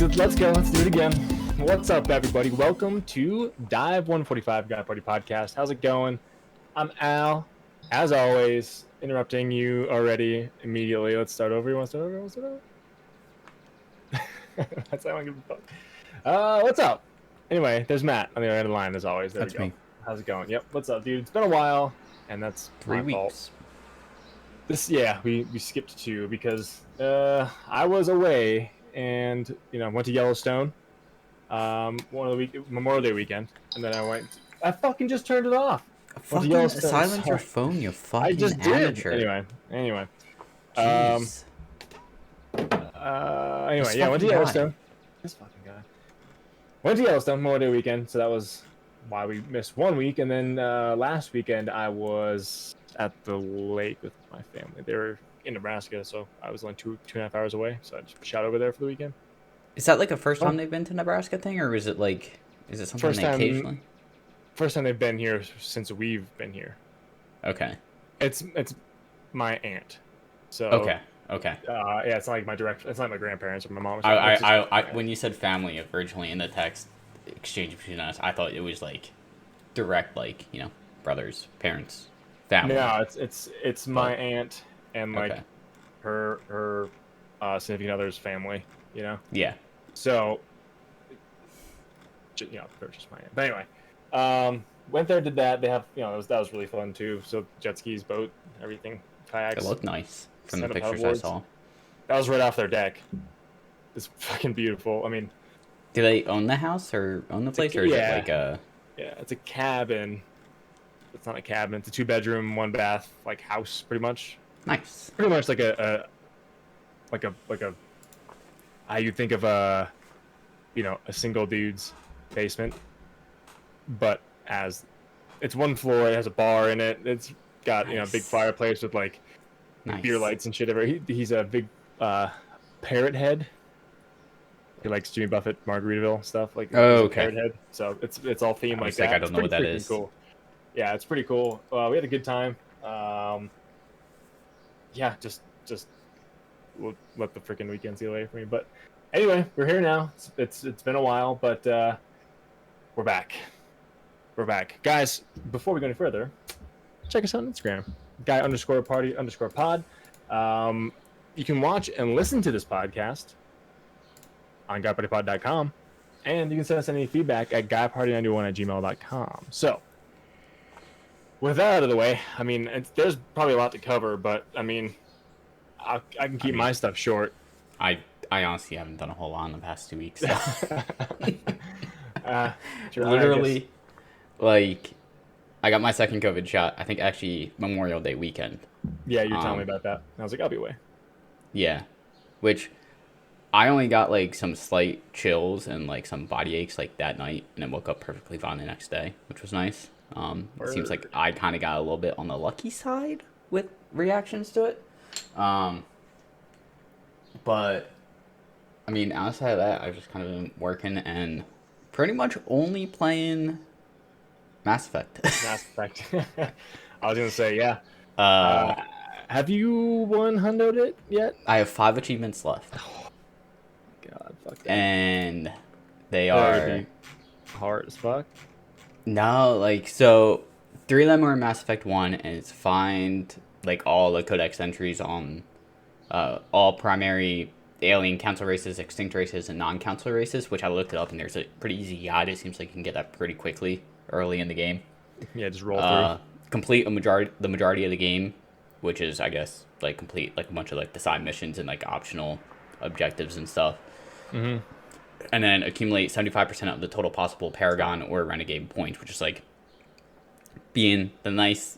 Let's go. Let's do it again. What's up, everybody? Welcome to Dive 145 Guy Party Podcast. How's it going? I'm Al, as always, interrupting you already immediately. Let's start over. You want to start over? Let's start over? That's how I give a fuck. What's up? Anyway, there's Matt on the other end of the line, as always. There That's we go. me. How's it going? Yep. What's up, dude? It's been a while, and that's 3 my fault. weeks. We skipped 2 because I was away and went to Yellowstone Memorial Day weekend, and then I fucking just turned it off. Fucking silence your phone, you fucking I just amateur. did. Anyway. Jeez. Yeah, went to Yellowstone. This fucking guy. Went to Yellowstone Memorial Day weekend, so that was why we missed 1 week, and then last weekend I was at the lake with my family. They were in Nebraska, so I was only 2.5 hours away, so I just shot over there for the weekend. Is that like a first time they've been to Nebraska thing, or is it something First they time- occasionally? First time they've been here since we've been here. Okay. It's my aunt. So Okay. yeah, it's not like it's not my grandparents or my mom. Or I when you said family originally in the text exchange between us, I thought it was like direct, brothers, parents, family. No, it's my aunt and Okay. her significant other's family. Yeah. So they're just my aunt. But anyway, went there, did that. They have that was really fun too. So jet skis, boat, everything, kayaks. It looked nice from the Set up pictures I paddleboards. saw. That was right off their deck. It's fucking beautiful. I mean, Do they own the house or own the place, or is yeah. it like a? yeah, it's a cabin. It's not a cabin. It's a 2-bedroom, 1-bath, like house, pretty much. Nice. Pretty much like a how you think of a single dude's basement, but as it's 1 floor. It has a bar in it. It's got a big Nice. fireplace with like Nice. beer lights and shit. He's a big parrot head. He likes Jimmy Buffett, Margaritaville stuff. Like, Oh, he's a okay. parrot head. So it's all themed I like was like, that. I don't know what that It's is. pretty cool. Yeah, it's pretty cool. We had a good time. Yeah, just we'll let the freaking weekend steal away from me. But anyway, we're here now. It's been a while, but we're back. We're back, guys. Before we go any further, check us out on Instagram, guy_party_pod. You can watch and listen to this podcast on guypartypod.com, and you can send us any feedback at guyparty91@gmail.com. So, with that out of the way, I mean, there's probably a lot to cover, but I mean, I can keep my stuff short. I honestly haven't done a whole lot in the past 2 weeks. So. Sure, Literally, I got my second COVID shot, I think actually Memorial Day weekend. Yeah, you're telling me about that. I was like, I'll be away. Yeah. Which I only got some slight chills and some body aches that night, and then woke up perfectly fine the next day, which was nice. It seems like I kind of got a little bit on the lucky side with reactions to it. But I mean, outside of that, I've just kind of been working and pretty much only playing Mass Effect. Mass Effect. I was gonna say, yeah. uh, Have you 100'd it yet? I have 5 achievements left, God, fuck that. and they That'd are be hard as fuck. no so 3 of them are in Mass Effect 1, and it's find all the codex entries on all primary alien council races, extinct races, and non-council races, which I looked it up, and there's a pretty easy guide. It seems like you can get that pretty quickly early in the game. Yeah, just roll through. Complete the majority of the game, which is, I guess, complete a bunch of the side missions and optional objectives and stuff. Mm-hmm. And then accumulate 75% of the total possible Paragon or Renegade points, which is being the nice,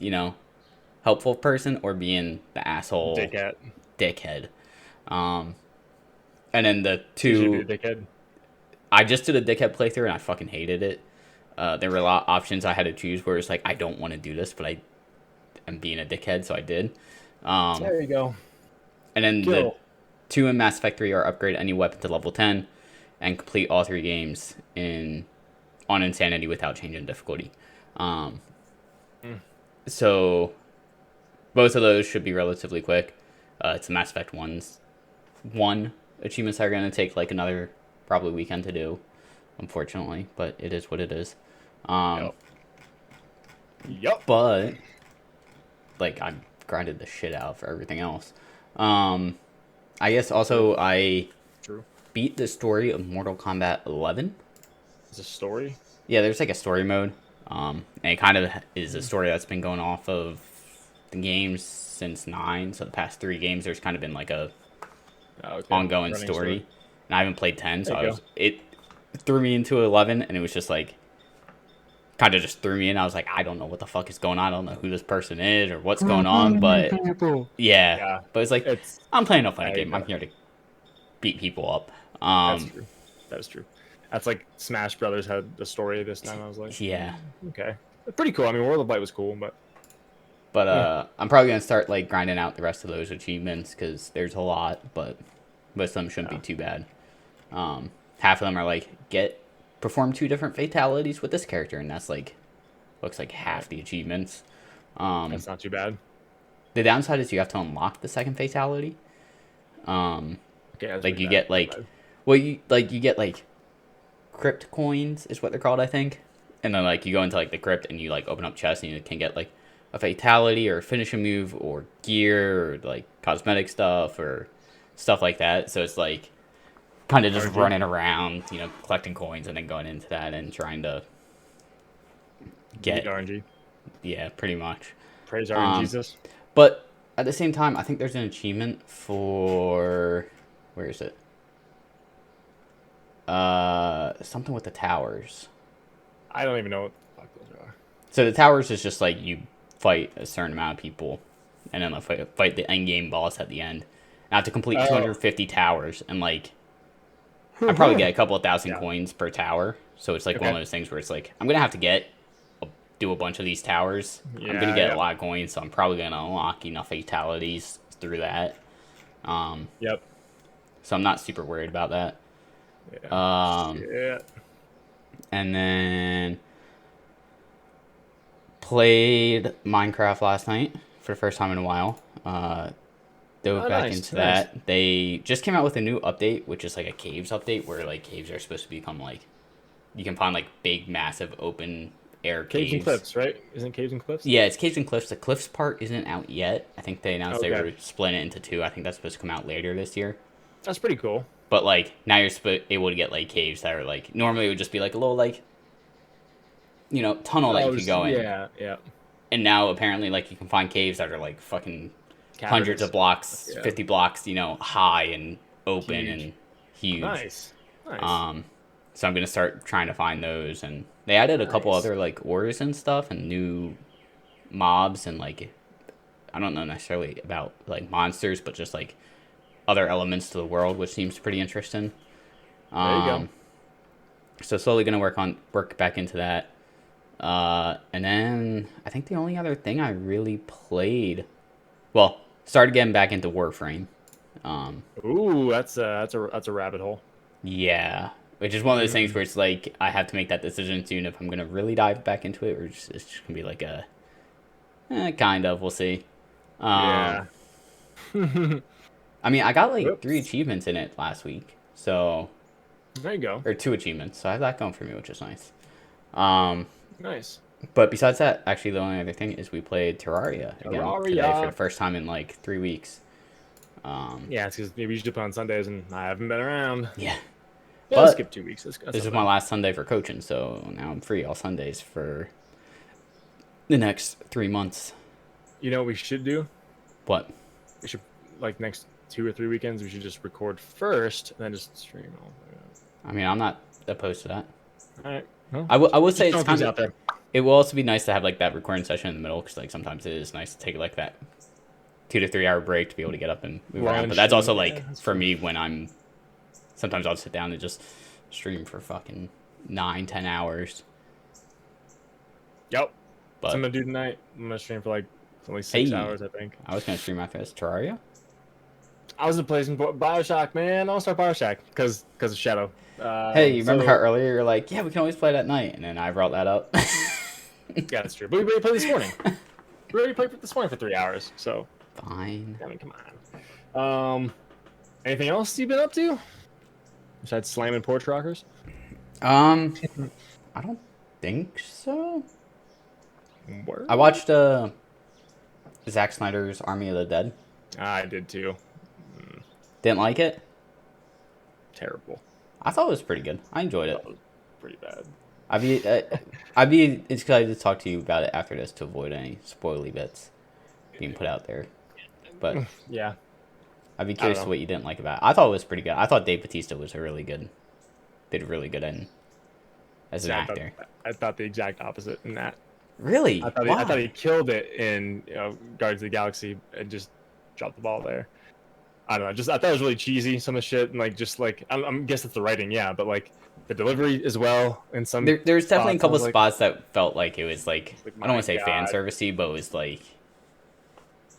helpful person, or being the asshole dickhead. And then the You two, should be a dickhead. I just did a dickhead playthrough and I fucking hated it. There were a lot of options I had to choose where it's I don't want to do this, but I am being a dickhead, so I did. There you go. And then the Kill. 2 in Mass Effect 3 are upgrade any weapon to level 10 and complete all 3 games on Insanity without changing difficulty. So both of those should be relatively quick. It's the Mass Effect 1 achievements that are going to take another probably weekend to do, unfortunately, but it is what it is. Um, Yep. but like I grinded the shit out for everything else. Um, I guess also I True. beat the story of Mortal Kombat 11. It's a story. Yeah, there's like a story mode. And it kind of is a story that's been going off of the games since 9. So the past 3 games, there's kind of been like a ongoing Running story. And I haven't played 10, so There you go. it threw me into 11, and it was just like kind of just threw me in. I was like, I don't know what the fuck is going on. I don't know who this person is or what's going on, but yeah. Yeah. But it's like It's I'm playing a fun There you game. go. I'm here to beat people up. that's true. That's true. That's like Smash Brothers had the story this time. I was like, Yeah. okay, pretty cool. I mean, World of Light was cool, but But I'm probably gonna start like grinding out the rest of those achievements because there's a lot, but most of them shouldn't be too bad. Half of them are like perform 2 different fatalities with this character, and that's like looks like half the achievements. that's not too bad. The downside is you have to unlock the second fatality. Okay, that's Like pretty you bad. get like, well, you get like crypt coins is what they're called, I think. And then like you go into like the crypt and you like open up chests and you can get like a fatality or a finishing move or gear or like cosmetic stuff or stuff like that. So it's like kind of just RNG. running around, collecting coins and then going into that and trying to get Beat RNG. yeah, pretty much. Praise RNG Jesus. But at the same time, I think there's an achievement for where is it? Something with the towers. I don't even know what the fuck those are. So the towers is just like you fight a certain amount of people, and then like fight the end game boss at the end. And I have to complete 250 towers, and like I probably get a couple of thousand coins per tower. So it's like one of those things where it's like I'm gonna have to do a bunch of these towers. I'm gonna get a lot of coins, so I'm probably gonna unlock enough fatalities through that. Yep. So I'm not super worried about that. Yeah. And then played Minecraft last night for the first time in a while. Dove back into that. They just came out with a new update, which is like a caves update, where like caves are supposed to become like you can find like big, massive, open air caves. Caves and cliffs, right? Isn't Caves and Cliffs? Yeah, it's caves and cliffs. The cliffs part isn't out yet. I think they announced they Okay. were splitting it into 2. I think that's supposed to come out later this year. That's pretty cool. But like now you're able to get like caves that are like normally it would just be like a little like tunnel that you could go in. Yeah. And now apparently like you can find caves that are like fucking hundreds of blocks, Yeah. 50 blocks, high and open Huge. and huge. Nice. So I'm gonna start trying to find those, and they added a couple Nice. other like ores and stuff and new mobs and like I don't know necessarily about like monsters, but just like other elements to the world, which seems pretty interesting. There you go. So slowly gonna work back into that. And then I think the only other thing I really played, well, started getting back into Warframe. Ooh, that's a rabbit hole. Yeah, which is one of those things where it's like I have to make that decision soon if I'm gonna really dive back into it, or it's just gonna be like a, kind of. We'll see. Yeah. I mean, I got like Whoops. 3 achievements in it last week, so There you go. or 2 achievements, so I have that going for me, which is nice. Nice. But besides that, actually, the only other thing is we played Terraria again today Terraria. for the first time in like 3 weeks. Yeah, it's because we usually play on Sundays, and I haven't been around. Yeah. Yeah, But let's skip 2 weeks. That's This is not my bad. last Sunday for coaching, so now I'm free all Sundays for the next 3 months. You know what we should do? What? We should, like, next 2 or 3 weekends, we should just record first, and then just stream all. I mean, I'm not opposed to that. All right. Well, I would say just it's throwing kind things of. out there. It will also be nice to have like that recording session in the middle because like sometimes it is nice to take like that 2 to 3 hour break to be able to get up and move around. But that's also like for me when I'm. Sometimes I'll sit down and just stream for fucking 9-10 hours. Yep. But What I'm gonna do tonight. I'm gonna stream for like only 6 Hey. hours, I think. I was gonna stream after this Terraria. I was playing Bioshock, man. I'll start Bioshock because of Shadow. Hey, you remember how earlier you're like, yeah, we can always play that night, and then I brought that up. Yeah, that's true. But we already played this morning. We already played this morning for 3 hours. So Fine. I mean, come on. Anything else you've been up to? besides slamming porch rockers? I don't think so. Word? I watched Zack Snyder's Army of the Dead. I did too. Didn't like it. Terrible. I thought it was pretty good. I enjoyed it. That was pretty bad. I'd be excited to talk to you about it after this to avoid any spoily bits being put out there. But Yeah. I'd be curious to what you didn't like about it. I thought it was pretty good. I thought Dave Bautista was did really good as an actor. I thought the exact opposite in that. Really? I thought he killed it in Guardians of the Galaxy and just dropped the ball there. I don't know. I thought it was really cheesy, some of the shit, and I guess it's the writing, yeah, but like the delivery as well. In some there's definitely a couple spots, spots that felt like it was like I don't want to say my fan God. servicey, but it was like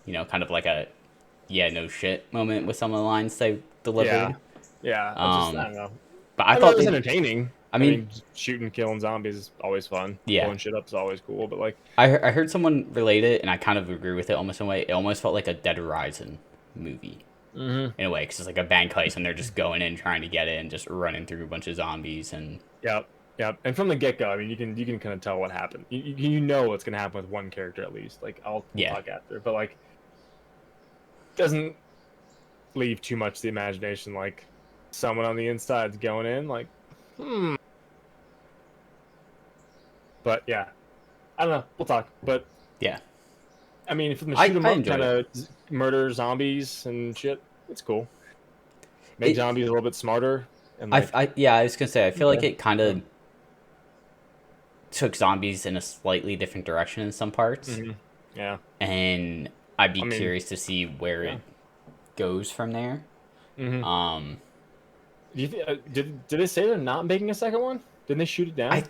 kind of like a yeah no shit moment with some of the lines they delivered. Yeah. I don't know. But I I thought thought it was they, entertaining. I mean, shooting, killing zombies is always fun. Yeah. Blowing shit up is always cool. But like, I heard someone relate it, and I kind of agree with it almost in a way. It almost felt like a Dead Horizon movie in a way, because it's like a bank heist, and they're just going in trying to get it, and just running through a bunch of zombies, and yeah. And from the get go, I mean, you can kind of tell what happened. You know what's gonna happen with one character at least. Like I'll talk after, but like, doesn't leave too much to the imagination. Like someone on the inside's going in, like, But yeah, I don't know. We'll talk. But yeah. I mean, if the I shoot 'em up enjoyed kind of murder zombies and shit, it's cool. Make zombies a little bit smarter. And like, I was gonna say I feel like it kind of took zombies in a slightly different direction in some parts. Yeah. And I'd be curious to see where it goes from there. Do you did they say they're not making a second one? Didn't they shoot it down?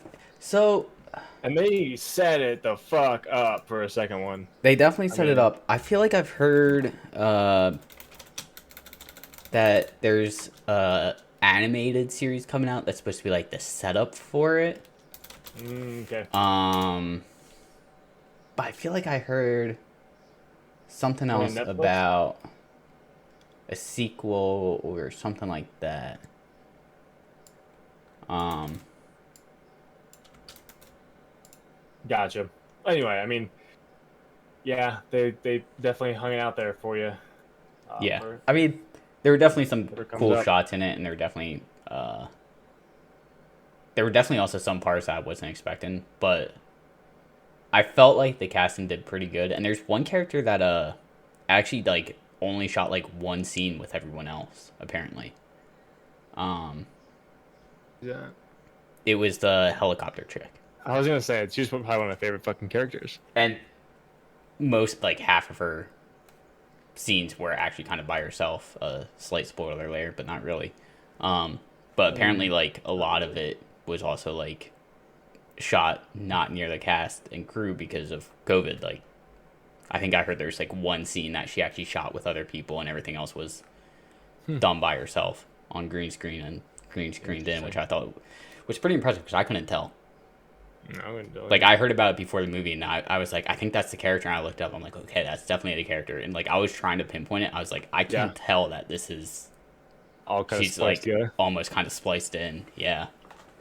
And they set it the fuck up for a second one. They definitely set it up. I feel like I've heard that there's a animated series coming out that's supposed to be like the setup for it. Okay. But I feel like I heard something else about a sequel or something like that. Gotcha. Anyway, I mean, yeah, they definitely hung it out there for you. I mean, there were definitely some cool up. shots in it, and there were definitely also some parts I wasn't expecting, but I felt like the casting did pretty good. And there's one character that actually like only shot like one scene with everyone else apparently. Yeah. It was the helicopter chick. I was gonna say she's probably one of my favorite fucking characters. And most like half of her scenes were actually kind of by herself. Slight spoiler there, but not really. But apparently like a lot of it was also like shot not near the cast and crew because of COVID. Like I think I heard there's like one scene that she actually shot with other people, and everything else was done by herself on green screen and green screened in, which I thought was pretty impressive because I couldn't tell. No, like I heard about it before the movie, and I was like, I think that's the character. And I looked up, I'm like, okay, that's definitely the character. And like I was trying to pinpoint it. I was like, I can't tell that this is all kind she's of like together. Almost kind of spliced in. Yeah.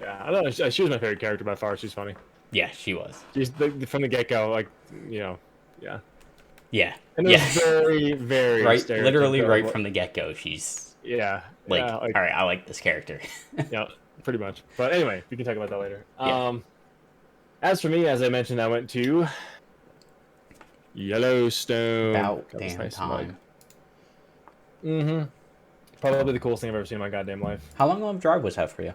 Yeah, I thought she was my favorite character by far. She's funny. Yeah, she was. She's from the get go, like yeah. Yeah. And it was very, very right. Literally, right from the get go, she's like, all right, I like this character. Yeah, pretty much. But anyway, we can talk about that later. As for me, as I mentioned, I went to Yellowstone. About damn time. Probably the coolest thing I've ever seen in my goddamn life. How long of a drive was that for you?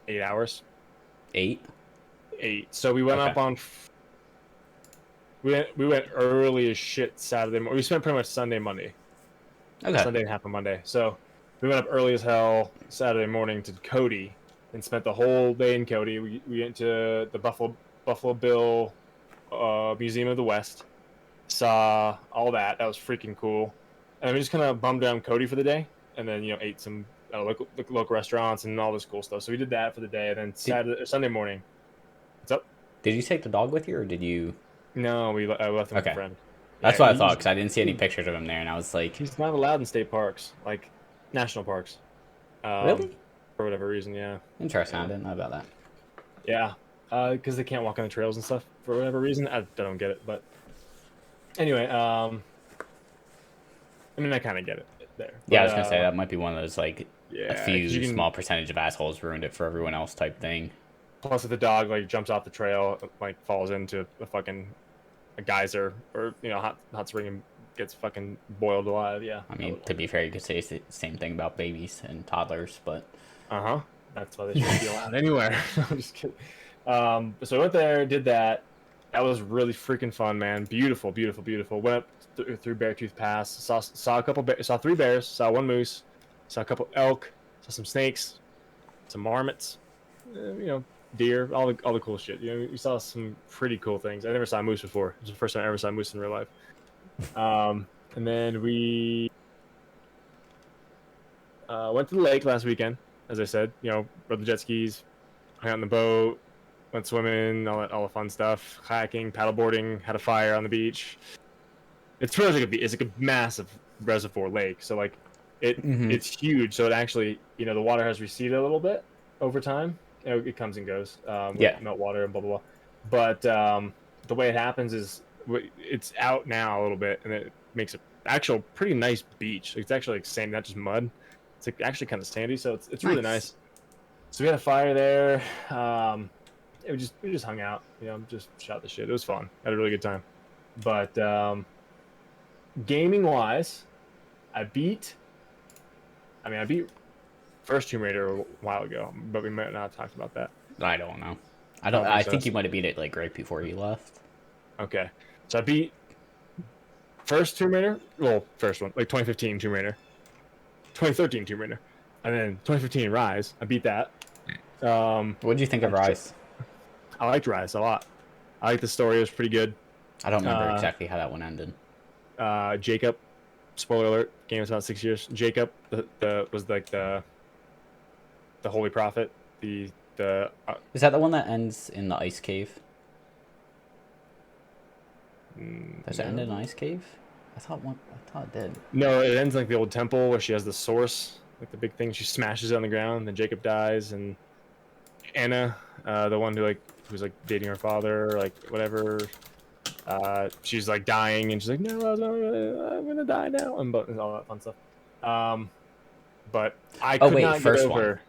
8 hours. 8. So we went up on. We went early as shit Saturday morning. We spent pretty much Sunday, Monday. Okay. Sunday and half of Monday. So we went up early as hell Saturday morning to Cody and spent the whole day in Cody. We went to the Buffalo Bill Museum of the West. Saw all that. That was freaking cool. And we just kind of bummed down Cody for the day, and then ate some local restaurants and all this cool stuff. So we did that for the day, and then Sunday morning. What's up? Did you take the dog with you, or did you? No, I left him with a friend. That's what I thought, because I didn't see any pictures of him there, and I was like, he's not allowed in state parks, like national parks. Really? for whatever reason. Yeah, Interesting. I didn't know about that. yeah, because they can't walk on the trails and stuff for whatever reason. I don't get it, but anyway, I mean, I kind of get it there. Yeah, I But was gonna say that might be one of those like a yeah, because you few can. small percentage of assholes ruined it for everyone else type thing. Plus, if the dog like jumps off the trail, like falls into a geyser or hot spring and gets fucking boiled alive. Yeah. I mean, to be fair, you could say the same thing about babies and toddlers, but Uh-huh. That's why they shouldn't be allowed anywhere. I'm just kidding. So I went there, did that. That was really freaking fun, man. Beautiful, beautiful, beautiful. Went up through Beartooth Pass. Saw a couple. Saw 3 bears. Saw 1 moose. Saw a couple elk. Saw some snakes. Some marmots. Deer. All the cool shit. You saw some pretty cool things. I never saw a moose before. It was the first time I ever saw a moose in real life. And then we went to the lake last weekend. As I said, rode the jet skis, hung out in the boat, went swimming, all the fun stuff, kayaking, paddleboarding, had a fire on the beach. It's really it's like a massive reservoir lake, so like it's huge. So it actually, the water has receded a little bit over time. It comes and goes with meltwater and blah blah blah. But the way it happens is it's out now a little bit, and it makes an actual pretty nice beach. It's actually like sand, not just mud. It's like actually kind of sandy, so it's really nice. So we had a fire there. We just hung out, just shot the shit. It was fun. Had a really good time. But gaming wise, I beat first Tomb Raider a while ago, but we might not have talked about that. I don't know. I think you might have beat it like right before you left. Okay, so I beat first Tomb Raider. Well, first one, like 2015 Tomb Raider. 2013 Tomb Raider, and then 2015 Rise. I beat that. What did you think of Rise? I liked Rise a lot. I liked the story. It was pretty good. I don't remember exactly how that one ended. Jacob, spoiler alert, game was about 6 years. Jacob was like the holy prophet. Is that the one that ends in the ice cave? Does it end in an ice cave? I thought it did. No, it ends like the old temple where she has the source, like the big thing. She smashes it on the ground, then Jacob dies, and Anna, the one who's like dating her father, like whatever. She's like dying, and she's like, "No, I'm gonna die now," and all that fun stuff. But I could not get over. One.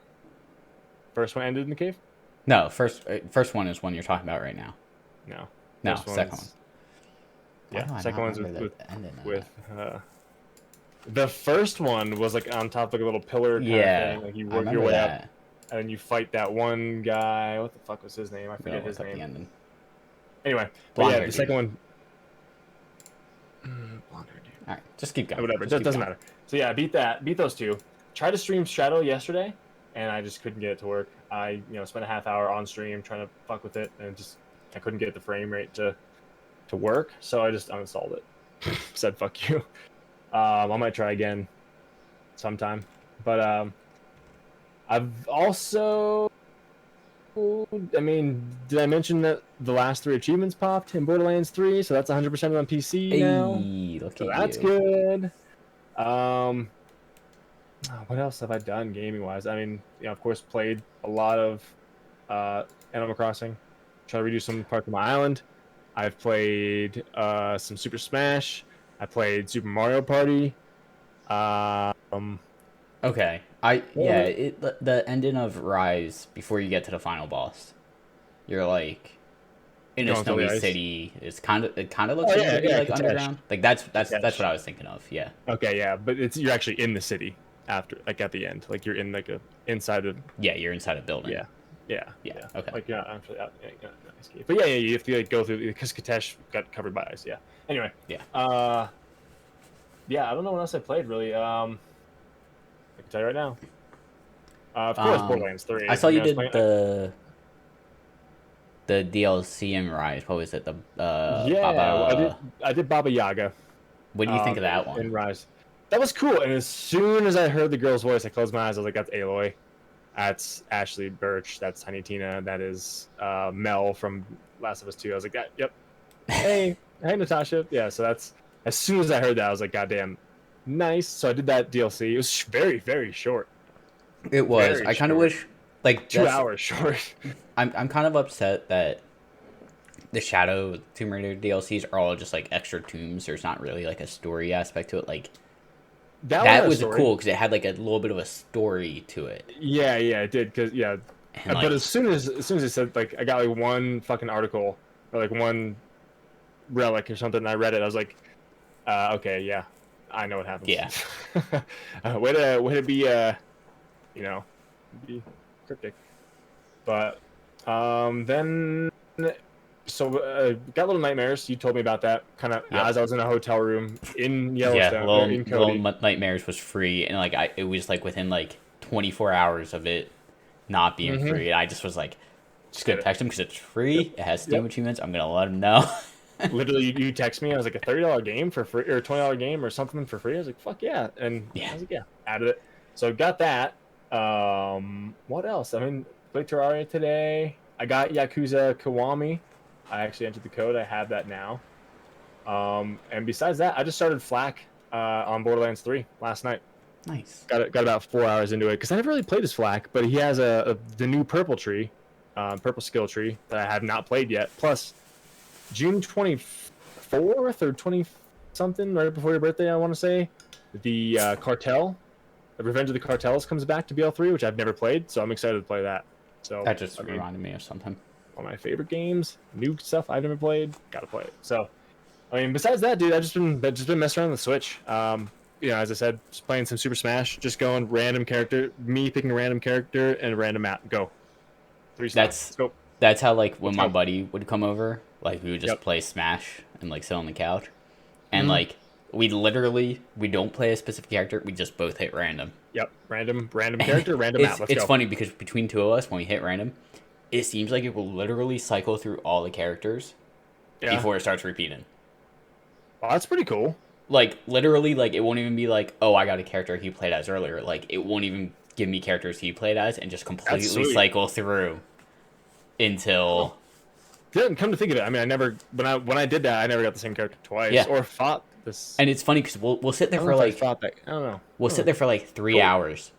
First one ended in the cave. No, first one is one you're talking about right now. No, second one. Yeah, second one's with the first one was like on top of like a little pillar kind of thing. Like you work your way up, and then you fight that one guy. What the fuck was his name? I forget his name. Anyway, the second one. Alright, just keep going. Whatever, it doesn't matter. So yeah, I beat those 2. Tried to stream Shadow yesterday, and I just couldn't get it to work. I spent a half hour on stream trying to fuck with it, and I couldn't get the frame rate to work, so I just uninstalled it. Said fuck you. I might try again sometime, but I've also, did I mention that the last 3 achievements popped in Borderlands 3? So that's 100% on PC now. So that's good. What else have I done gaming wise? Of course, played a lot of Animal Crossing. Try to redo some parts of my island. I've played some Super Smash. I played Super Mario Party. Okay. The ending of Rise before you get to the final boss. You're like in a snowy city. It kind of looks like underground. Like that's what I was thinking of. Yeah. Okay, yeah, but you're actually in the city after, like at the end. Like you're in like inside of. Yeah, you're inside a building. Yeah. Okay. Like you're not actually out. But yeah, you have to like go through because Katesh got covered by ice. Yeah. Anyway. Yeah. Yeah, I don't know what else I played really. I can tell you right now. Of course, Borderlands 3. I saw you did the DLC in Rise. What was it? I did Baba Yaga. What do you think of that one? In Rise. That was cool. And as soon as I heard the girl's voice, I closed my eyes. I was like, that's Aloy. That's Ashley Birch. That's Tiny Tina. That is Mel from Last of Us 2. I was like, yep. Hey, Natasha. Yeah, so that's, as soon as I heard that, I was like, goddamn, nice. So I did that DLC. It was very, very short. It was. Very I kind of short. wish, like, 2 hours short. I'm kind of upset that the Shadow Tomb Raider DLCs are all just like extra tombs. There's not really like a story aspect to it. Like That one that had a was story. cool because it had like a little bit of a story to it, Yeah, yeah, it did. Cause yeah, and but like as soon as it said like I got like one fucking article or like one relic or something, and I read it, I was like, okay, yeah, I know what happens. yeah, Way to be you know, be cryptic. But then so got little nightmares. You told me about that kind of yep, as I was in a hotel room in yeah. Yellowstone or in Cody. Nightmares was free, and like it was like within like 24 hours of it not being Mm-hmm. free, and I just was like, just Just gonna get it. text him because it's Yep. free. It has Steam Yep. achievements. I'm gonna let him know. Literally, you text me. I was like a $30 game for free or a $20 game or something for free. I was like, fuck yeah, and Yeah, I was like, yeah, added it. So got that. What else? I mean, played Terraria today. I got Yakuza Kiwami. I actually entered the code. I have that now. And besides that, I just started Flack on Borderlands 3 last night. nice. Got about 4 hours into it because I never really played as Flack, but he has the new purple tree, purple skill tree that I have not played yet. Plus, June 24th or 20 something, right before your birthday, I want to say, the Cartel, the Revenge of the Cartels comes back to BL3, which I've never played, so I'm excited to play that. So, That just I mean, reminded me of something. one of my favorite games, new stuff I've never played, gotta play it. So, I mean, besides that, dude, I've just been messing around with the Switch. As I said, just playing some Super Smash, just going random character, me picking a random character and a random map. Go, 3 slots. That's Let's go. that's how like when Let's my go. buddy would come over, like we would just Yep. play Smash and like sit on the couch, and Hmm. like we don't play a specific character. We just both hit random. Yep. Random character, random map. Let's It's go. funny because between two of us, when we hit random, it seems like it will literally cycle through all the characters Yeah. before it starts repeating. Oh, that's pretty cool. Like literally, like it won't even be like, oh, I got a character he played as earlier. Like it won't even give me characters he played as, and just That's completely sweet. cycle through Oh. until Didn't come to think of it. I mean, I never when I did that, I never got the same character twice yeah. or fought this. And it's funny because we'll sit I there don't for know if I like fought that. I don't know. we'll I don't sit know. there for like 3 hours,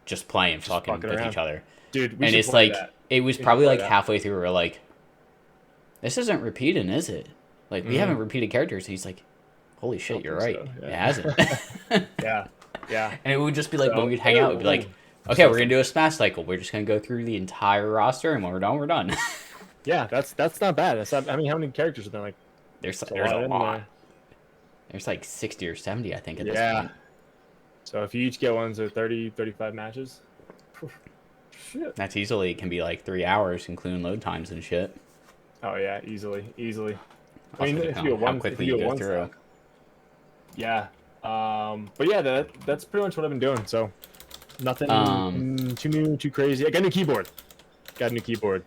just playing, Just fucking fucking with around. each other. Dude, we And should it's play like that. it was We should probably play like that. halfway through. We're like, this isn't repeating, is it? Like we haven't repeated characters. He's like, holy shit, don't you're think right. so, It yeah. hasn't. Yeah. Yeah. And it would just be like when So, we'd hang out, it'd be like, okay, So- we're gonna do a smash cycle. We're just gonna go through the entire roster, and when we're done, we're done. Yeah, that's not bad. That's not, I mean, how many characters are there? Like, there's a there's a lot in lot. there. There's like 60 or 70, I think, at this Yeah. point. So if you each get ones of 30, 35 matches, shit. That's easily, it can be like 3 hours, including load times and shit. Oh yeah, easily. I Also mean, if depend you on go how one, if quickly you you go go one through. stop. Yeah. But yeah, that's pretty much what I've been doing. So nothing too new, too crazy. I got a new keyboard. Got a new keyboard.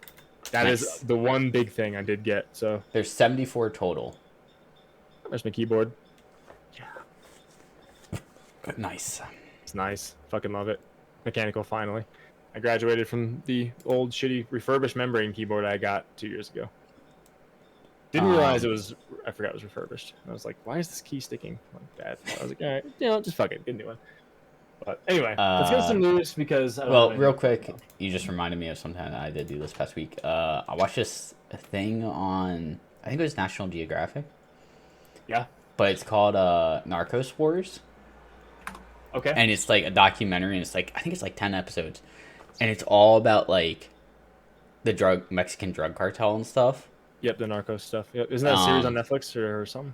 That is Nice. the one big thing I did get. So There's 74 total. there's my keyboard. Nice. It's nice. Fucking love it. Mechanical finally. I graduated from the old shitty refurbished membrane keyboard I got 2 years ago. Didn't realize it was. I forgot it was refurbished. I was like, "Why is this key sticking like that?" I was like, "All right, just fuck it, get a new one." But anyway, let's get some news because. I don't Well, have real anything. quick, you just reminded me of something that I did do this past week. I watched this thing on, I think it was National Geographic, Yeah. but it's called Narcos Wars. Okay. And it's like a documentary, and it's like, I think it's like 10 episodes. And it's all about like the Mexican drug cartel and stuff. Yep, the Narcos stuff. Yep. Isn't that a series on Netflix or something?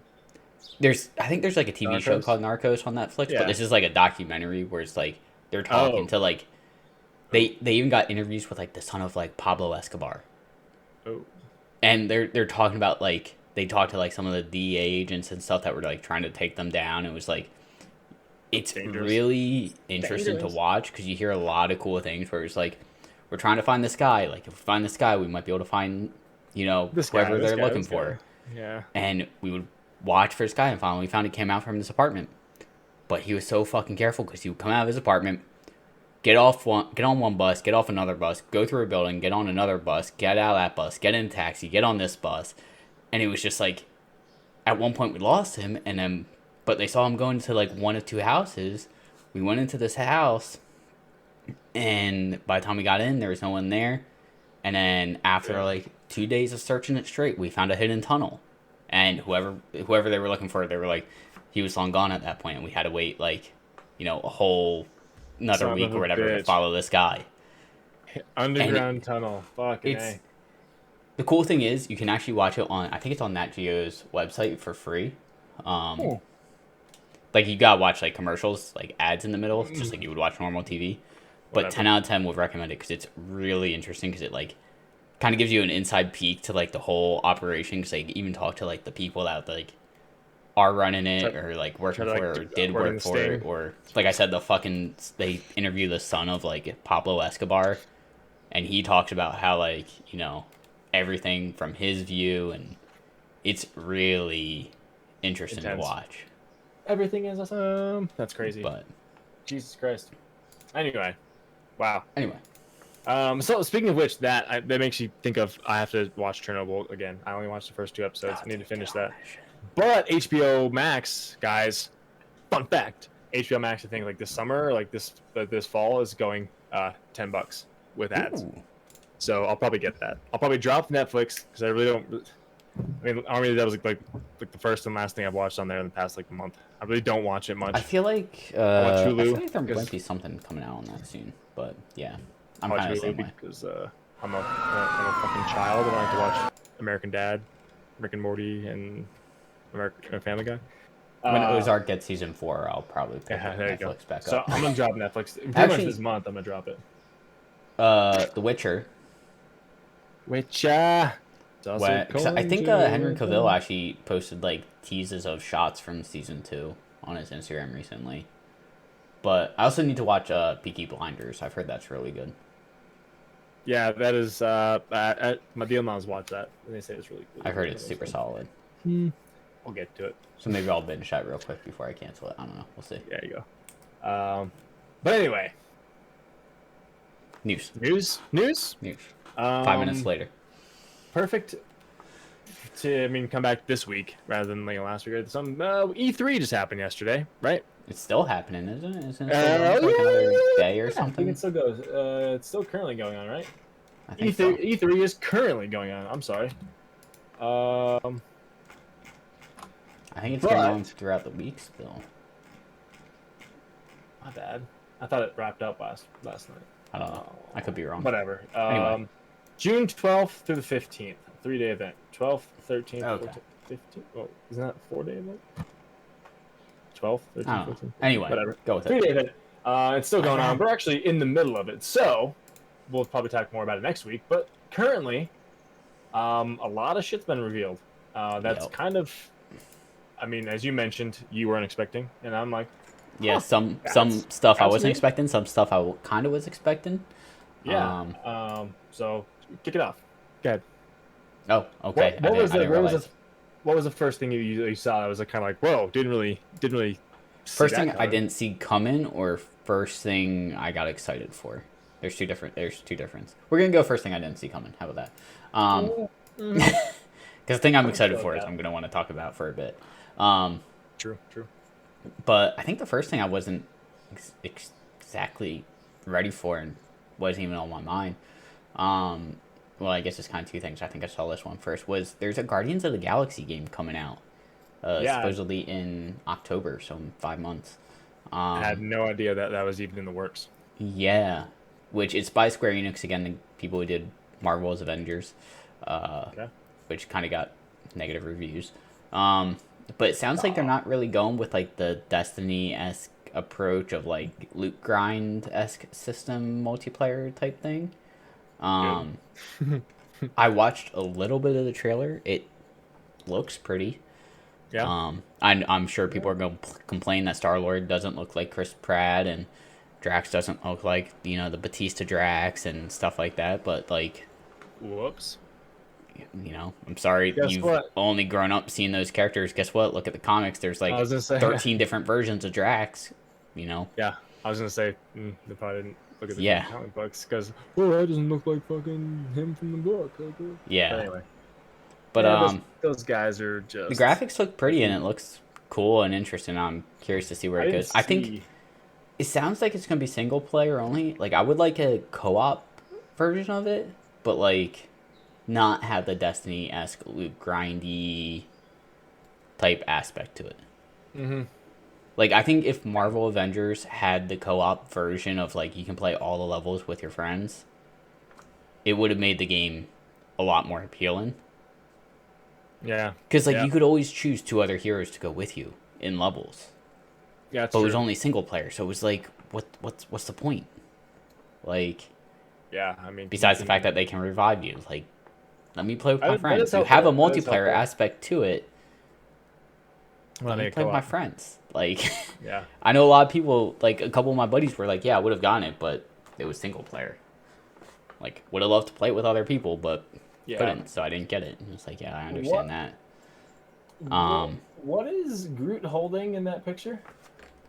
I think there's like a TV show Narcos? called Narcos on Netflix, Yeah. but this is like a documentary where it's like they're talking Oh. to like they even got interviews with like the son of like Pablo Escobar, Oh. and they're talking about like they talked to like some of the DEA agents and stuff that were like trying to take them down. It was like it's Dangerous. really interesting Dangerous. to watch because you hear a lot of cool things where it's like we're trying to find this guy. Like if we find this guy, we might be able to find This whoever guy, they're looking this guy. for. Yeah. And we would watch for this guy, and finally we found he came out from this apartment. But he was so fucking careful because he would come out of his apartment, get on one bus, get off another bus, go through a building, get on another bus, get out of that bus, get in a taxi, get on this bus, and it was just like, at one point we lost him, and then, but they saw him going to like one of two houses. We went into this house, And by the time we got in, there was no one there. And then after like 2 days of searching it straight, we found a hidden tunnel. And whoever they were looking for, they were like, he was long gone at that point, and we had to wait like, a whole another Son week of or a whatever to bitch. follow this guy. Underground tunnel. Fucking It's A. the cool thing is you can actually watch it on, I think it's on Nat Geo's website for free. Oh. Like you gotta watch like commercials, like ads in the middle, just like you would watch normal TV. But Whatever. 10 out of 10 would recommend it because it's really interesting because it like kind of gives you an inside peek to like the whole operation because they even talk to like the people that like are running it or like working try to, for like, it or did according work to for it Sting. or like I said they interview the son of like Pablo Escobar and he talks about how like everything from his view and it's really interesting to Intense. watch. Everything is awesome. That's crazy. But Jesus Christ. Anyway. Wow. anyway, So speaking of which, that makes you think of I have to watch Chernobyl again. I only watched the first 2 episodes. I need to finish that. But HBO Max, guys, fun fact: HBO Max, I think like this summer, or like this fall, is going $10 with ads. Ooh. So I'll probably get that. I'll probably drop Netflix because I really don't. I mean, Army of the Dead was like the first and last thing I've watched on there in the past like month. I really don't watch it much. I feel like watch I Hulu feel like there because- might be something coming out on that soon. But yeah, I'm watch kind of the Hulu same way. because I'm a fucking child and I like to watch American Dad, Rick and Morty, and American Family Guy. When Ozark gets season 4, I'll probably pick Yeah, up there you go. Netflix back So up. I'm gonna drop Netflix. Pretty much Actually- this month. I'm gonna drop it. The Witcher. Which Cause I think Henry Cavill actually posted like teases of shots from season 2 on his Instagram recently. But I also need to watch Peaky Blinders. I've heard that's really good. Yeah, that is. My deal moms watch that, and they say it's really cool. I've heard it's super solid. I'll get to it. So maybe I'll binge that real quick before I cancel it. I don't know. We'll see. There you go. But anyway, News. news. 5 minutes later. Perfect. To come back this week rather than like last week. Some E3 just happened yesterday, right? It's still happening, isn't it? Isn't it still going for like another day or I think something? it still goes. It's still currently going on, right? I think E3 so. E3 is currently going on. I'm sorry. I think it's going But- on throughout the week still. My bad. I thought it wrapped up last night. I don't know. I could be wrong. Whatever. Anyway. June 12th through the 15th, 3-day event. 12th, 13th, Okay. 14th, 15th. Oh, isn't that a 4-day event? 12th, 13th, I don't know. 14th. Anyway, Whatever. go with it. 3-day event. It's still going on. We're actually in the middle of it, so we'll probably talk more about it next week. But currently, a lot of shit's been revealed. That's Yep. kind of, as you mentioned, you weren't expecting, and I'm like, Yeah, Huh, some that's- stuff I that's wasn't neat. expecting, some stuff I kind of was expecting. yeah. So kick it off. Go ahead. Oh, okay. What was I didn't realize. what was the first thing you saw that was kind of like, whoa, didn't really see First that thing I coming? didn't see coming, or first thing I got excited for. There's two difference. We're gonna go first thing I didn't see coming. How about that? Because the thing I'm excited go for with is that. I'm gonna want to talk about for a bit. True. But I think the first thing I wasn't exactly ready for and wasn't even on my mind. Well, I guess it's kind of two things. I think I saw this one first. Was there's a Guardians of the Galaxy game coming out? Yeah. Supposedly in October, so in 5 months. I had no idea that was even in the works. Yeah, which it's by Square Enix again, the people who did Marvel's Avengers, Okay. which kind of got negative reviews. But it sounds like they're not really going with like the Destiny-esque approach of like loot grind-esque system multiplayer type thing. I watched a little bit of the trailer. It looks pretty. Yeah. I'm sure people are going to complain that Star-Lord doesn't look like Chris Pratt and Drax doesn't look like, the Batista Drax and stuff like that. But, like, Whoops. I'm sorry. Guess You've what? only grown up seeing those characters. Guess what? Look at the comics. There's, I like, was gonna say 13 different versions of Drax, Yeah, I was gonna say they probably didn't look at the Yeah. comic books because that doesn't look like fucking him from the book. Yeah. But anyway, But, yeah, those guys are just the graphics look pretty and it looks cool and interesting. I'm curious to see where I it didn't goes. I think see It sounds like it's gonna be single player only. Like I would like a co-op version of it, but like not have the Destiny-esque loot grindy type aspect to it. Mm-hmm. Like I think if Marvel Avengers had the co-op version of like you can play all the levels with your friends, it would have made the game a lot more appealing. Yeah. Because like Yeah. you could always choose two other heroes to go with you in levels, Yeah, it's but it true. was only single player, so it was like, what's the point? Like, Yeah, I mean, besides the fact that they can revive you, like, let me play with my That friends. is You have a helpful. That is multiplayer helpful. aspect to it. When I Let me make play with my co-op. friends. Like, Yeah. I know a lot of people, like a couple of my buddies were like, yeah, I would have gotten it, but it was single player. Like, would have loved to play it with other people, but Yeah. couldn't, so I didn't get it. And it's like, yeah, I What? understand that. What is Groot holding in that picture?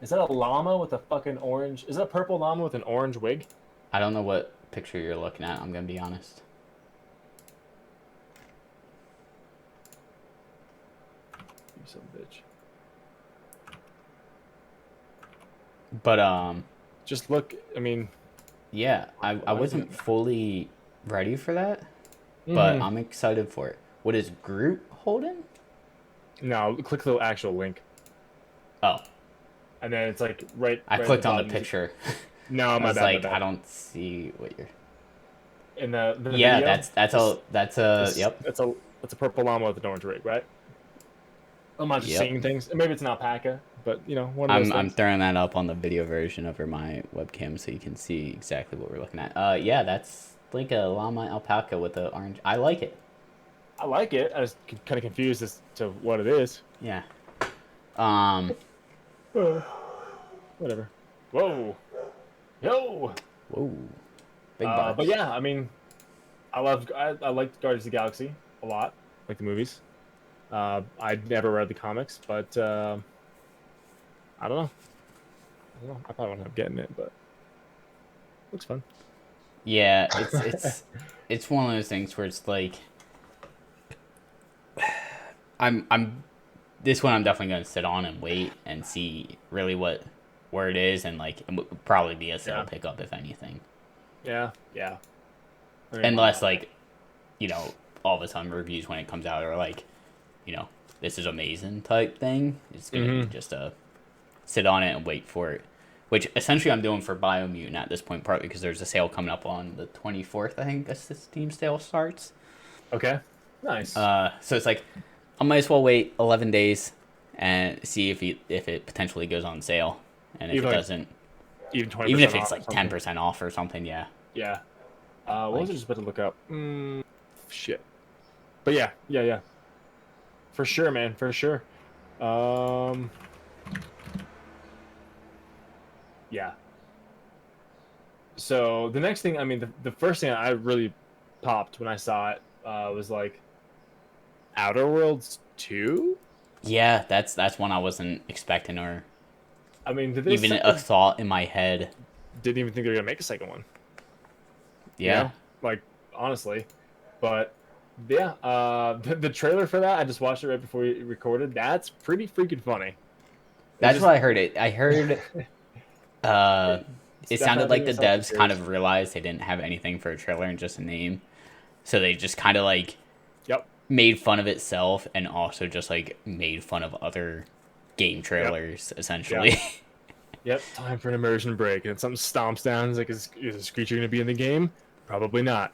Is that a llama with a fucking orange? Is that a purple llama with an orange wig? I don't know what picture you're looking at, I'm gonna be honest. You some bitch. But, Just look. I mean, yeah, I Why wasn't isn't it- fully ready for that, but I'm excited for it. What is Groot holding? no. Click the actual link, Oh, and then it's like right. I right at clicked on the bottom. picture. No, I my was bad. like, my bad. I don't see what you're. In the Yeah, video, that's a yep. It's a purple llama with an orange wig, right? I'm not just Yep. seeing things. Maybe it's an alpaca, but you know, one of those I'm things. throwing that up on the video version over my webcam so you can see exactly what we're looking at. Yeah, that's like a llama alpaca with the orange. I like it. I like it. I was kind of confused as to what it is. Yeah. Whatever. Whoa. Yo. Whoa. Big bucks. But yeah, I mean, I liked Guardians of the Galaxy a lot, like the movies. I'd never read the comics, but I don't know. I probably won't end up getting it, but looks fun. Yeah, it's one of those things where it's like I'm this one I'm definitely gonna sit on and wait and see really where it is, and like it would probably be a sale Yeah. pickup if anything. Yeah. I mean, Unless like, you know, all of a sudden reviews when it comes out are like, you know, this is amazing type thing. It's gonna be just a sit on it and wait for it. Which essentially I'm doing for Biomutant at this point, partly because there's a sale coming up on the 24th, I think, as the Steam sale starts. Okay. Nice. So it's like, I might as well wait 11 days and see if it potentially goes on sale. And if Even it like doesn't, Even 20%. even if it's off or like something. 10% off or something, yeah. Yeah. What was Like- I just about to look up? Shit. But yeah. For sure, man. For sure. Yeah. So the next thing, I mean, the first thing I really popped when I saw it was like Outer Worlds 2. Yeah, that's one I wasn't expecting, or I mean, did they even a thought in my head. didn't even think they were gonna make a second one. you Yeah. know? Like honestly, but yeah, the trailer for that I just watched it right before we recorded. That's pretty freaking funny. That's just- what I heard. I heard it sounded like the definitely devs kind of realized they didn't have anything for a trailer and just a name, so they just kind of like Yep. made fun of itself and also just like made fun of other game trailers essentially. Yep. Time for an immersion break, and something stomps down. It's like, is this creature gonna be in the game? Probably not.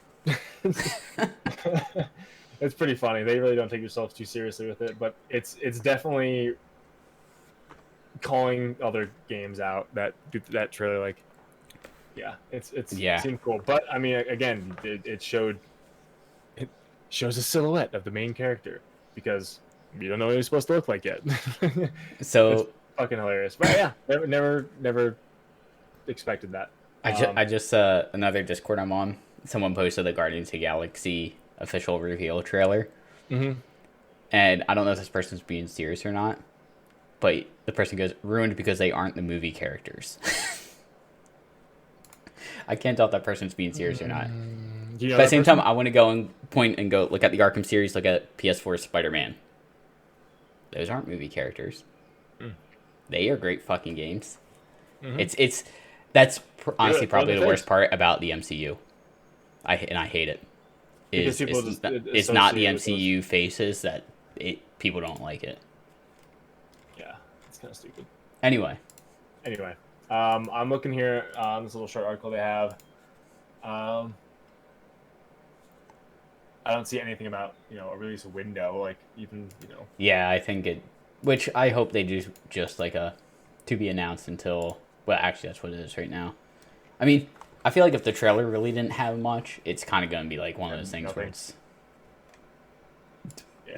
It's pretty funny. They really don't take themselves too seriously with it, but it's definitely calling other games out that do that trailer. Like, yeah, it Yeah. seemed cool. But I mean, again, it shows a silhouette of the main character because you don't know what he's supposed to look like yet. So Fucking hilarious. But yeah, never expected that. I just another Discord I'm on. Someone posted the Guardians of the Galaxy official reveal trailer, Mm-hmm. and I don't know if this person's being serious or not, but the person goes, ruined because they aren't the movie characters. I can't tell if that person's being serious or not. Do you know But at the that same person? time, I want to go and point and go look at the Arkham series, look at PS4 Spider-Man. Those aren't movie characters. Mm. They are great fucking games. Mm-hmm. It's that's honestly Throw it probably in the their worst face. part about the MCU. I hate it. Because Is people just it's not the associate with those. MCU faces that people don't like it. Yeah, it's kind of stupid. Anyway, Anyway, I'm looking here on this little short article they have. Um, I don't see anything about a release window, like even yeah, I think it. Which I hope they do just like a to be announced until. Well, actually, that's what it is right now. I mean, I feel like if the trailer really didn't have much, it's kind of gonna be like one of those things where nothing. it's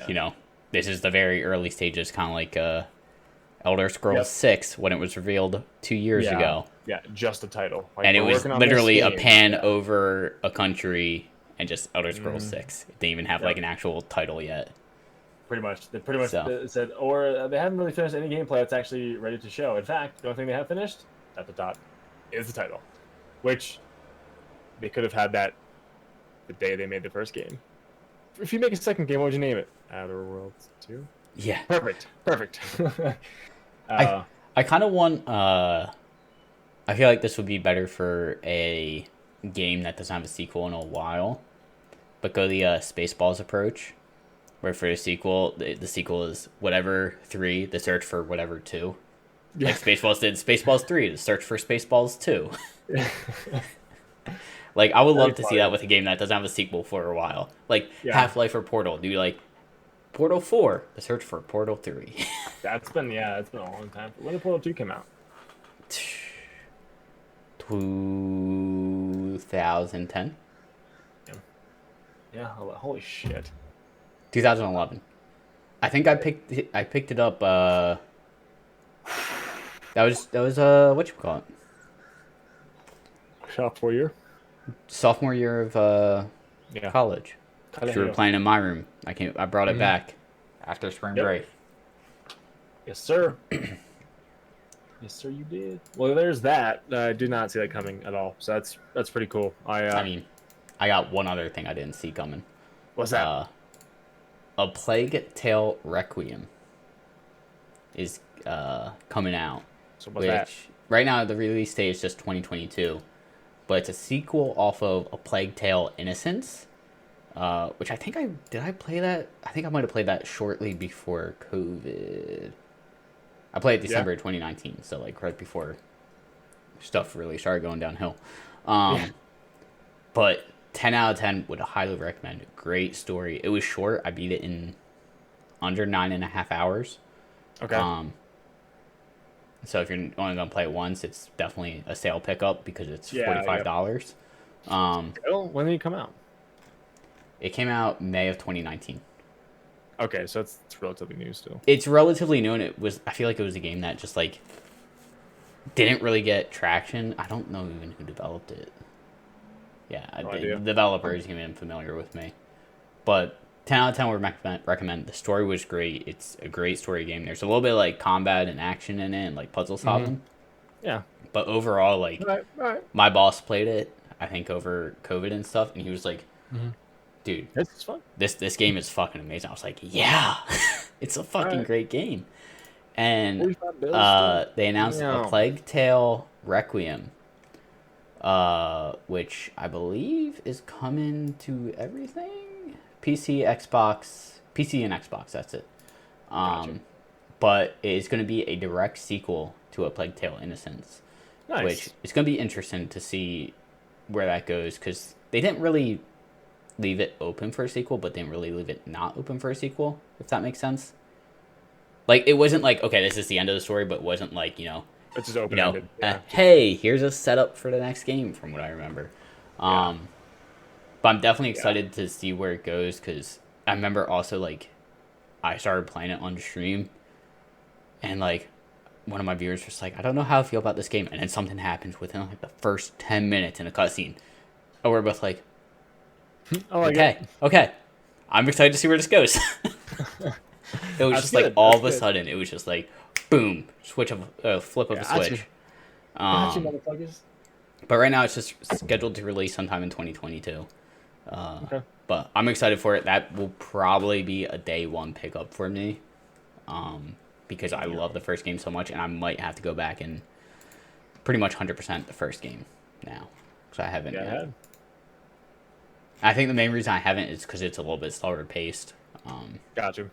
Yeah. this is the very early stages, kind of like Elder Scrolls Yep. 6 when it was revealed 2 years Yeah. ago. Yeah. Just a title. Like, And it we're was working on this literally a game. pan Yeah. over a country and just Elder Scrolls Mhm. 6. It didn't even have Yep. like an actual title yet. Pretty much. They pretty much So. said, or they haven't really finished any gameplay that's actually ready to show. In fact, the only thing they have finished at the top is the title, which they could have had that the day they made the first game. If you make a second game, what would you name it? Outer Worlds 2? Yeah. Perfect. I kind of want I feel like this would be better for a game that doesn't have a sequel in a while, but go the Spaceballs approach, where for the sequel, the sequel is whatever 3, the search for whatever 2. Like Spaceballs did Spaceballs 3, the search for Spaceballs 2. Like, I would love to see that with a game that doesn't have a sequel for a while. Like, Yeah. Half-Life or Portal. Do like Portal 4, the search for Portal 3. It's been a long time. When did Portal 2 come out? 2010? Yeah, holy shit. 2011. I think I picked it up that was what you call it? Sophomore year? Sophomore year of Yeah. college. We were playing in my room. I brought it back after spring break. Yes, sir. Yes, sir, you did. Well, there's that. I did not see that coming at all. So that's pretty cool. I mean, I got one other thing I didn't see coming. What's that? A Plague Tale Requiem is coming out. So what's that? Right now the release date is just 2022, but it's a sequel off of A Plague Tale: Innocence, which I play that. I think I might have played that shortly before COVID. I played it December 2019, so like right before stuff really started going downhill. But 10 out of 10 would highly recommend. Great story. It was short. I beat it in under 9.5 hours. Okay. So if you're only gonna play it once, it's definitely a sale pickup because it's $45. When did it come out? It came out May of 2019. Okay, so it's relatively new still. It's relatively new, and I feel like it was a game that just like didn't really get traction. I don't know even who developed it. Yeah, the developer isn't even familiar with me. But 10 out of 10 would recommend. The story was great. It's a great story game. There's a little bit of like combat and action in it and like puzzle solving. Mm-hmm. Yeah. But overall, like, all right. My boss played it, I think, over COVID and stuff, and he was like, dude, this is fun. This game is fucking amazing. I was like, yeah, it's a fucking great game. And they announced A Plague Tale Requiem, which I believe is coming to everything. PC and Xbox, that's it. Gotcha. But it's going to be a direct sequel to A Plague Tale: Innocence. Nice. Which it's going to be interesting to see where that goes, because they didn't really leave it open for a sequel, but didn't really leave it not open for a sequel, if that makes sense. Like, it wasn't like, okay, this is the end of the story, but it wasn't like, it's just open-ended. Hey, here's a setup for the next game, from what I remember. But I'm definitely excited to see where it goes, because I remember also, like, I started playing it on stream, and, like, one of my viewers was like, I don't know how I feel about this game, and then something happens within, like, the first 10 minutes in a cutscene. And we're both like, okay, I'm excited to see where this goes. It was just like all of a sudden, it was just like, boom, flip of a switch. Gotcha, motherfuckers. But right now, it's just scheduled to release sometime in 2022. Okay. But I'm excited for it. That will probably be a day one pickup for me, because I love the first game so much, and I might have to go back and pretty much 100% the first game now, so I haven't Yeah, I yet. had. I think the main reason I haven't is because it's a little bit slower paced. Got you.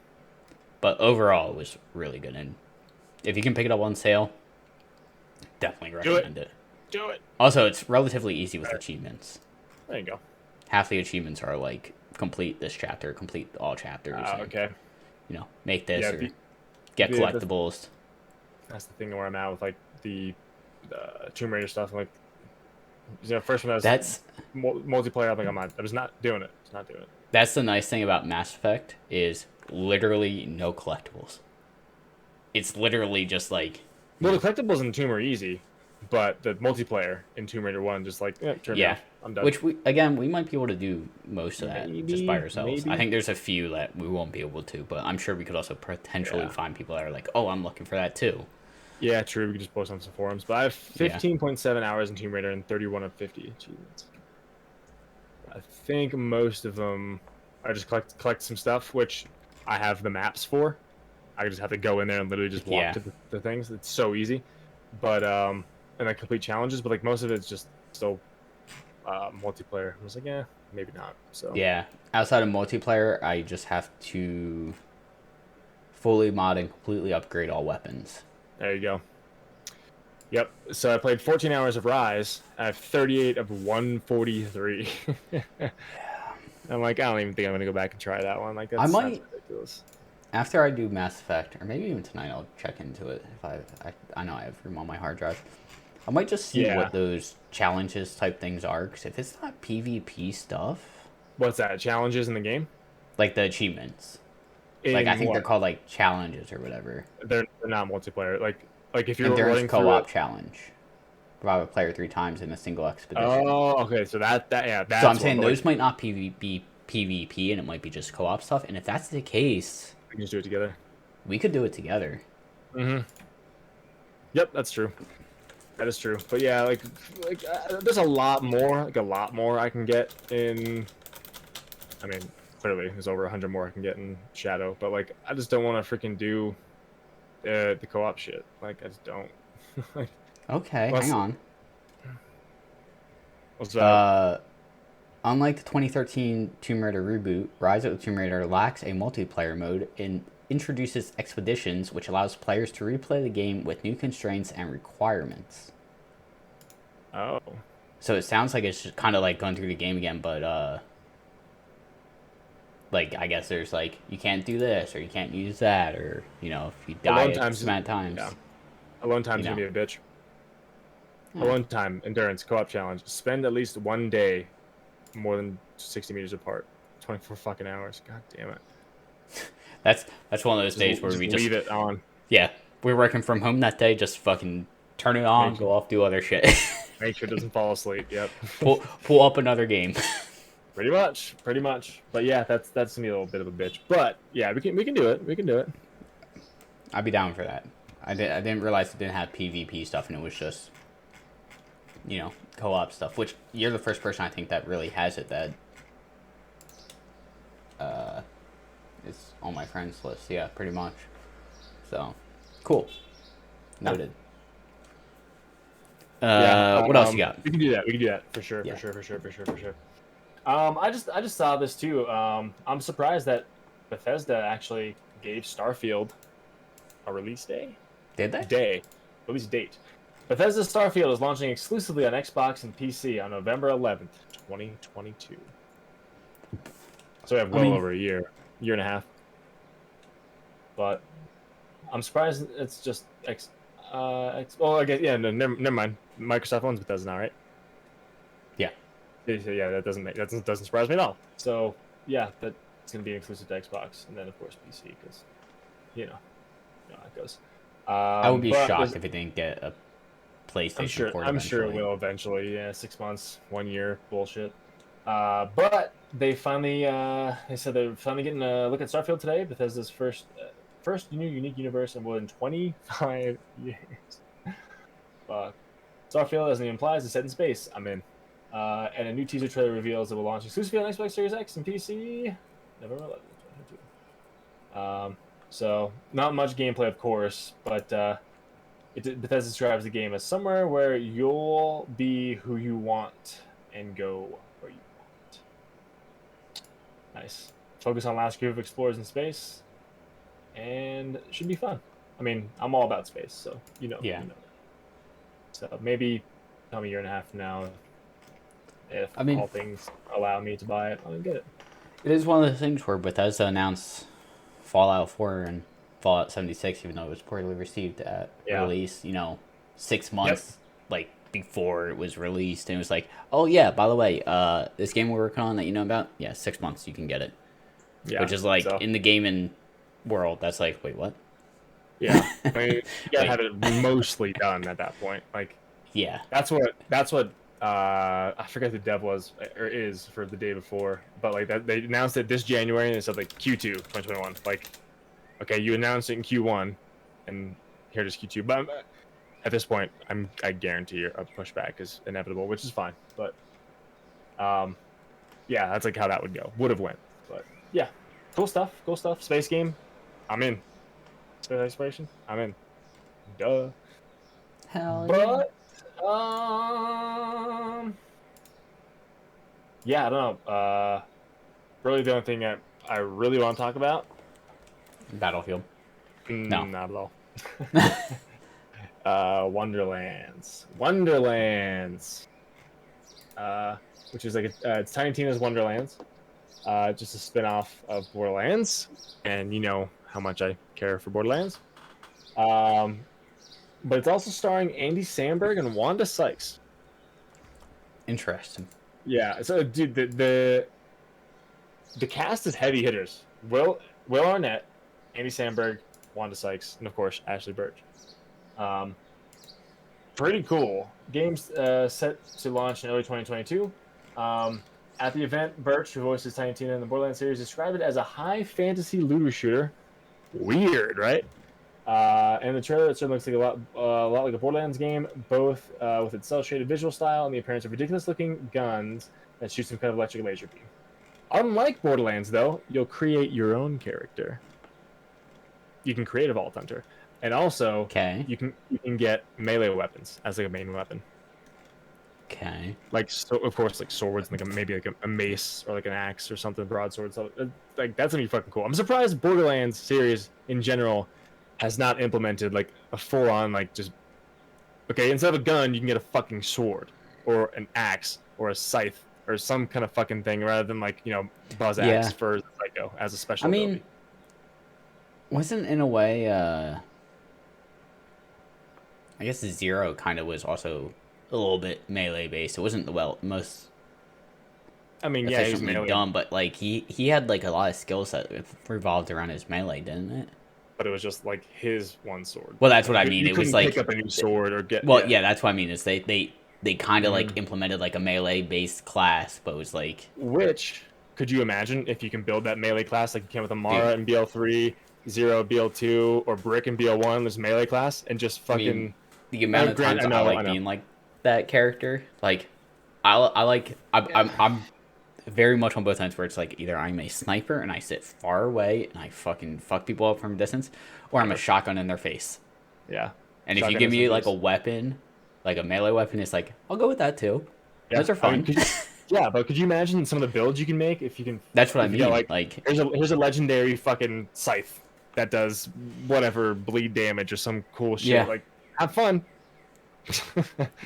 But overall, it was really good. And if you can pick it up on sale, definitely Do it. recommend it. Do it. Also, it's relatively easy with Alright. achievements. There you go. Half the achievements are like complete this chapter, complete all chapters. And, Okay. make this Yeah, or get yeah, collectibles. that's the thing where I'm at with like the Tomb Raider stuff. Like, first one That's multiplayer. I'm like, I'm just not doing it. It's not doing it. that's the nice thing about Mass Effect is literally no collectibles. It's literally just like Well, the collectibles in Tomb are easy, but the multiplayer in Tomb Raider 1 just like, turn me yeah. off. I'm done. Which we might be able to do most of that just by ourselves. Maybe. I think there's a few that we won't be able to, but I'm sure we could also potentially Yeah. find people that are like, oh, I'm looking for that too. Yeah, true. We could just post on some forums. But I have 15.7 hours in Tomb Raider and 31 of 50 achievements. I think most of them are just collect some stuff, which I have the maps for. I just have to go in there and literally just walk Yeah. to the things. It's so easy. But and I complete challenges, but like most of it's just still multiplayer. I was like, yeah, maybe not. So Yeah. Outside of multiplayer, I just have to fully mod and completely upgrade all weapons. there you go. Yep. So I played 14 hours of Rise. I have 38 of 143. I'm like, I don't even think I'm gonna go back and try that one. Like, that's ridiculous. After I do Mass Effect, or maybe even tonight, I'll check into it. If I know I have room on my hard drive. I might just see what those challenges type things are, because if it's not PvP stuff, What's that? Challenges in the game? like the achievements, I think they're called like challenges or whatever. They're not multiplayer. Like if you're And there's running co-op challenge. Revive a player 3 times in a single expedition. Oh, okay. So that's so I'm saying those might not be PvP, and it might be just co-op stuff. And if that's the case, we can just do it together. we could do it together. Mm-hmm. Yep, that's true. That is true. But yeah, there's a lot more I can get in. I mean, clearly there's over 100 more I can get in Shadow, but like I just don't want to freaking do the co-op shit. Like I just don't. Okay, hang on. What's that? Unlike the 2013 Tomb Raider reboot, Rise of the Tomb Raider lacks a multiplayer mode and introduces expeditions, which allows players to replay the game with new constraints and requirements. Oh. So it sounds like it's just kind of like going through the game again, but I guess there's like you can't do this or you can't use that, or if you die X amount of times. Yeah. Alone time's gonna be a bitch. Yeah. Alone time endurance co-op challenge. Spend at least one day more than 60 meters apart. 24 fucking hours. God damn it. That's one of those days where we just leave it on. Yeah, we're working from home that day. Just fucking turn it on, go off, do other shit. Make sure it doesn't fall asleep. Yep. pull up another game. Pretty much. But yeah, that's gonna be a little bit of a bitch. But yeah, we can do it. We can do it. I'd be down for that. I didn't realize it didn't have PvP stuff, and it was just co-op stuff. Which you're the first person I think that really has it. That it's on my friends list. Yeah, pretty much. So cool. Noted. What else you got? We can do that for sure. Yeah. For sure. I just saw this too. I'm surprised that Bethesda actually gave Starfield a release day. Did they? Release date. Bethesda Starfield is launching exclusively on Xbox and PC on November 11th, 2022. So we have over a year and a half. But I'm surprised it's just well, I guess never mind. Microsoft owns Bethesda now, right? Yeah. Yeah, that doesn't surprise me at all. So yeah, that's gonna be exclusive to Xbox, and then of course PC, because you know how it goes. I would be shocked if it didn't get a PlayStation port. I'm sure it will eventually. Yeah, 6 months, 1 year, bullshit. But they finally, they said they're finally getting a look at Starfield today. Bethesda's first new unique universe in more than 25 years. Fuck. Starfield, as the name implies, is set in space. I'm in. And a new teaser trailer reveals it will launch exclusively on Xbox Series X and PC November 11th, 2022. So not much gameplay, of course, but Bethesda describes the game as somewhere where you'll be who you want and go where you want. Nice. Focus on last group of explorers in space, and it should be fun. I mean, I'm all about space, so Yeah. You know that. So maybe come a year and a half from now, if I mean, all things allow me to buy it, I'll get it. it is one of those things where Bethesda announced Fallout 4 and Fallout 76, even though it was poorly received at release, 6 months like before it was released, and it was like, oh yeah, by the way, this game we're working on that you know about, yeah, 6 months you can get it. Yeah. Which is like in the gaming world, that's like, wait, what? Yeah, I mean, you gotta have it mostly done at that point. Like, yeah, that's what I forget the dev was or is for the day before, but like that they announced it this January and it said like Q2 2021. Like, okay, you announced it in Q1, and here it is Q2. But at this point, I guarantee a pushback is inevitable, which is fine. But yeah, that's like how that would go. Would have went, but yeah, cool stuff. Cool stuff. Space game, I'm in. Space exploration, I'm in. Duh. hell But yeah, I don't know. Really, the only thing I really want to talk about, Battlefield. No. not at all. Wonderlands, which is like it's Tiny Tina's Wonderlands, just a spin-off of Borderlands, and you know how much I care for Borderlands. But it's also starring Andy Samberg and Wanda Sykes. Interesting. Yeah, so dude, the cast is heavy hitters. Will Arnett, Andy Samberg, Wanda Sykes, and of course Ashley Burch. Pretty cool. Game's set to launch in early 2022. At the event, Burch, who voices Tiny Tina in the Borderlands series, described it as a high fantasy looter shooter. Weird, right? And the trailer, it certainly looks like a lot like a Borderlands game, both with its cel-shaded visual style and the appearance of ridiculous-looking guns that shoot some kind of electric laser beam. Unlike Borderlands, though, you'll create your own character. You can create a Vault Hunter, and also you can get melee weapons as like a main weapon. Okay. Like, so of course, like swords, like maybe like a mace or like an axe or something, broadsword. So like that's gonna be fucking cool. I'm surprised Borderlands series in general has not implemented like a full-on like just okay, instead of a gun you can get a fucking sword or an axe or a scythe or some kind of fucking thing rather than like buzz axe for Psycho as a special ability. Wasn't in a way I guess Zero kind of was also a little bit melee based. It wasn't the most efficiently done, but like he had like a lot of skills that revolved around his melee, didn't it? But it was just like his one sword. Well, that's what I mean. You it was like pick up a new sword or get. Well, yeah, that's what I mean. Is they kind of like implemented like a melee based class, but it was like. Which could you imagine if you can build that melee class like you can with Amara in BL3, Zero BL2, or Brick in BL1, this melee class, and just fucking. I mean, the amount of times I like being like that character, like I'm very much on both ends where it's like either I'm a sniper and I sit far away and I fucking fuck people up from a distance, or I'm a shotgun in their face. Yeah. And if you give me like a weapon, like a melee weapon, it's like I'll go with that too. Yeah. Those are fun. Yeah, but could you imagine some of the builds you can make if you can? That's what I mean. Like here's a legendary fucking scythe that does whatever bleed damage or some cool shit. Yeah. Like have fun.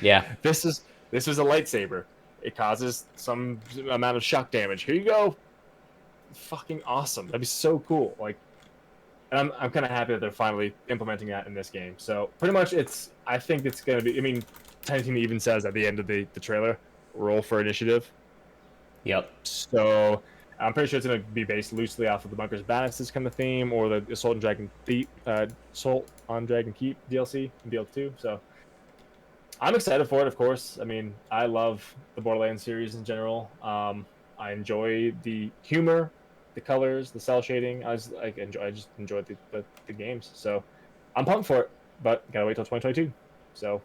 Yeah. This is a lightsaber. It causes some amount of shock damage. Here you go. Fucking awesome. That'd be so cool. Like, and I'm kind of happy that they're finally implementing that in this game. So pretty much I think it's going to be, I mean, Tiny Tina even says at the end of the trailer, roll for initiative. Yep. So I'm pretty sure it's going to be based loosely off of the Bunkers Bannister's kind of theme or the Assault on Dragon Keep DLC in BL2. So I'm excited for it, of course. I mean, I love the Borderlands series in general. I enjoy the humor, the colors, the cell shading. I just enjoy the games. So I'm pumped for it, but gotta wait till 2022. So,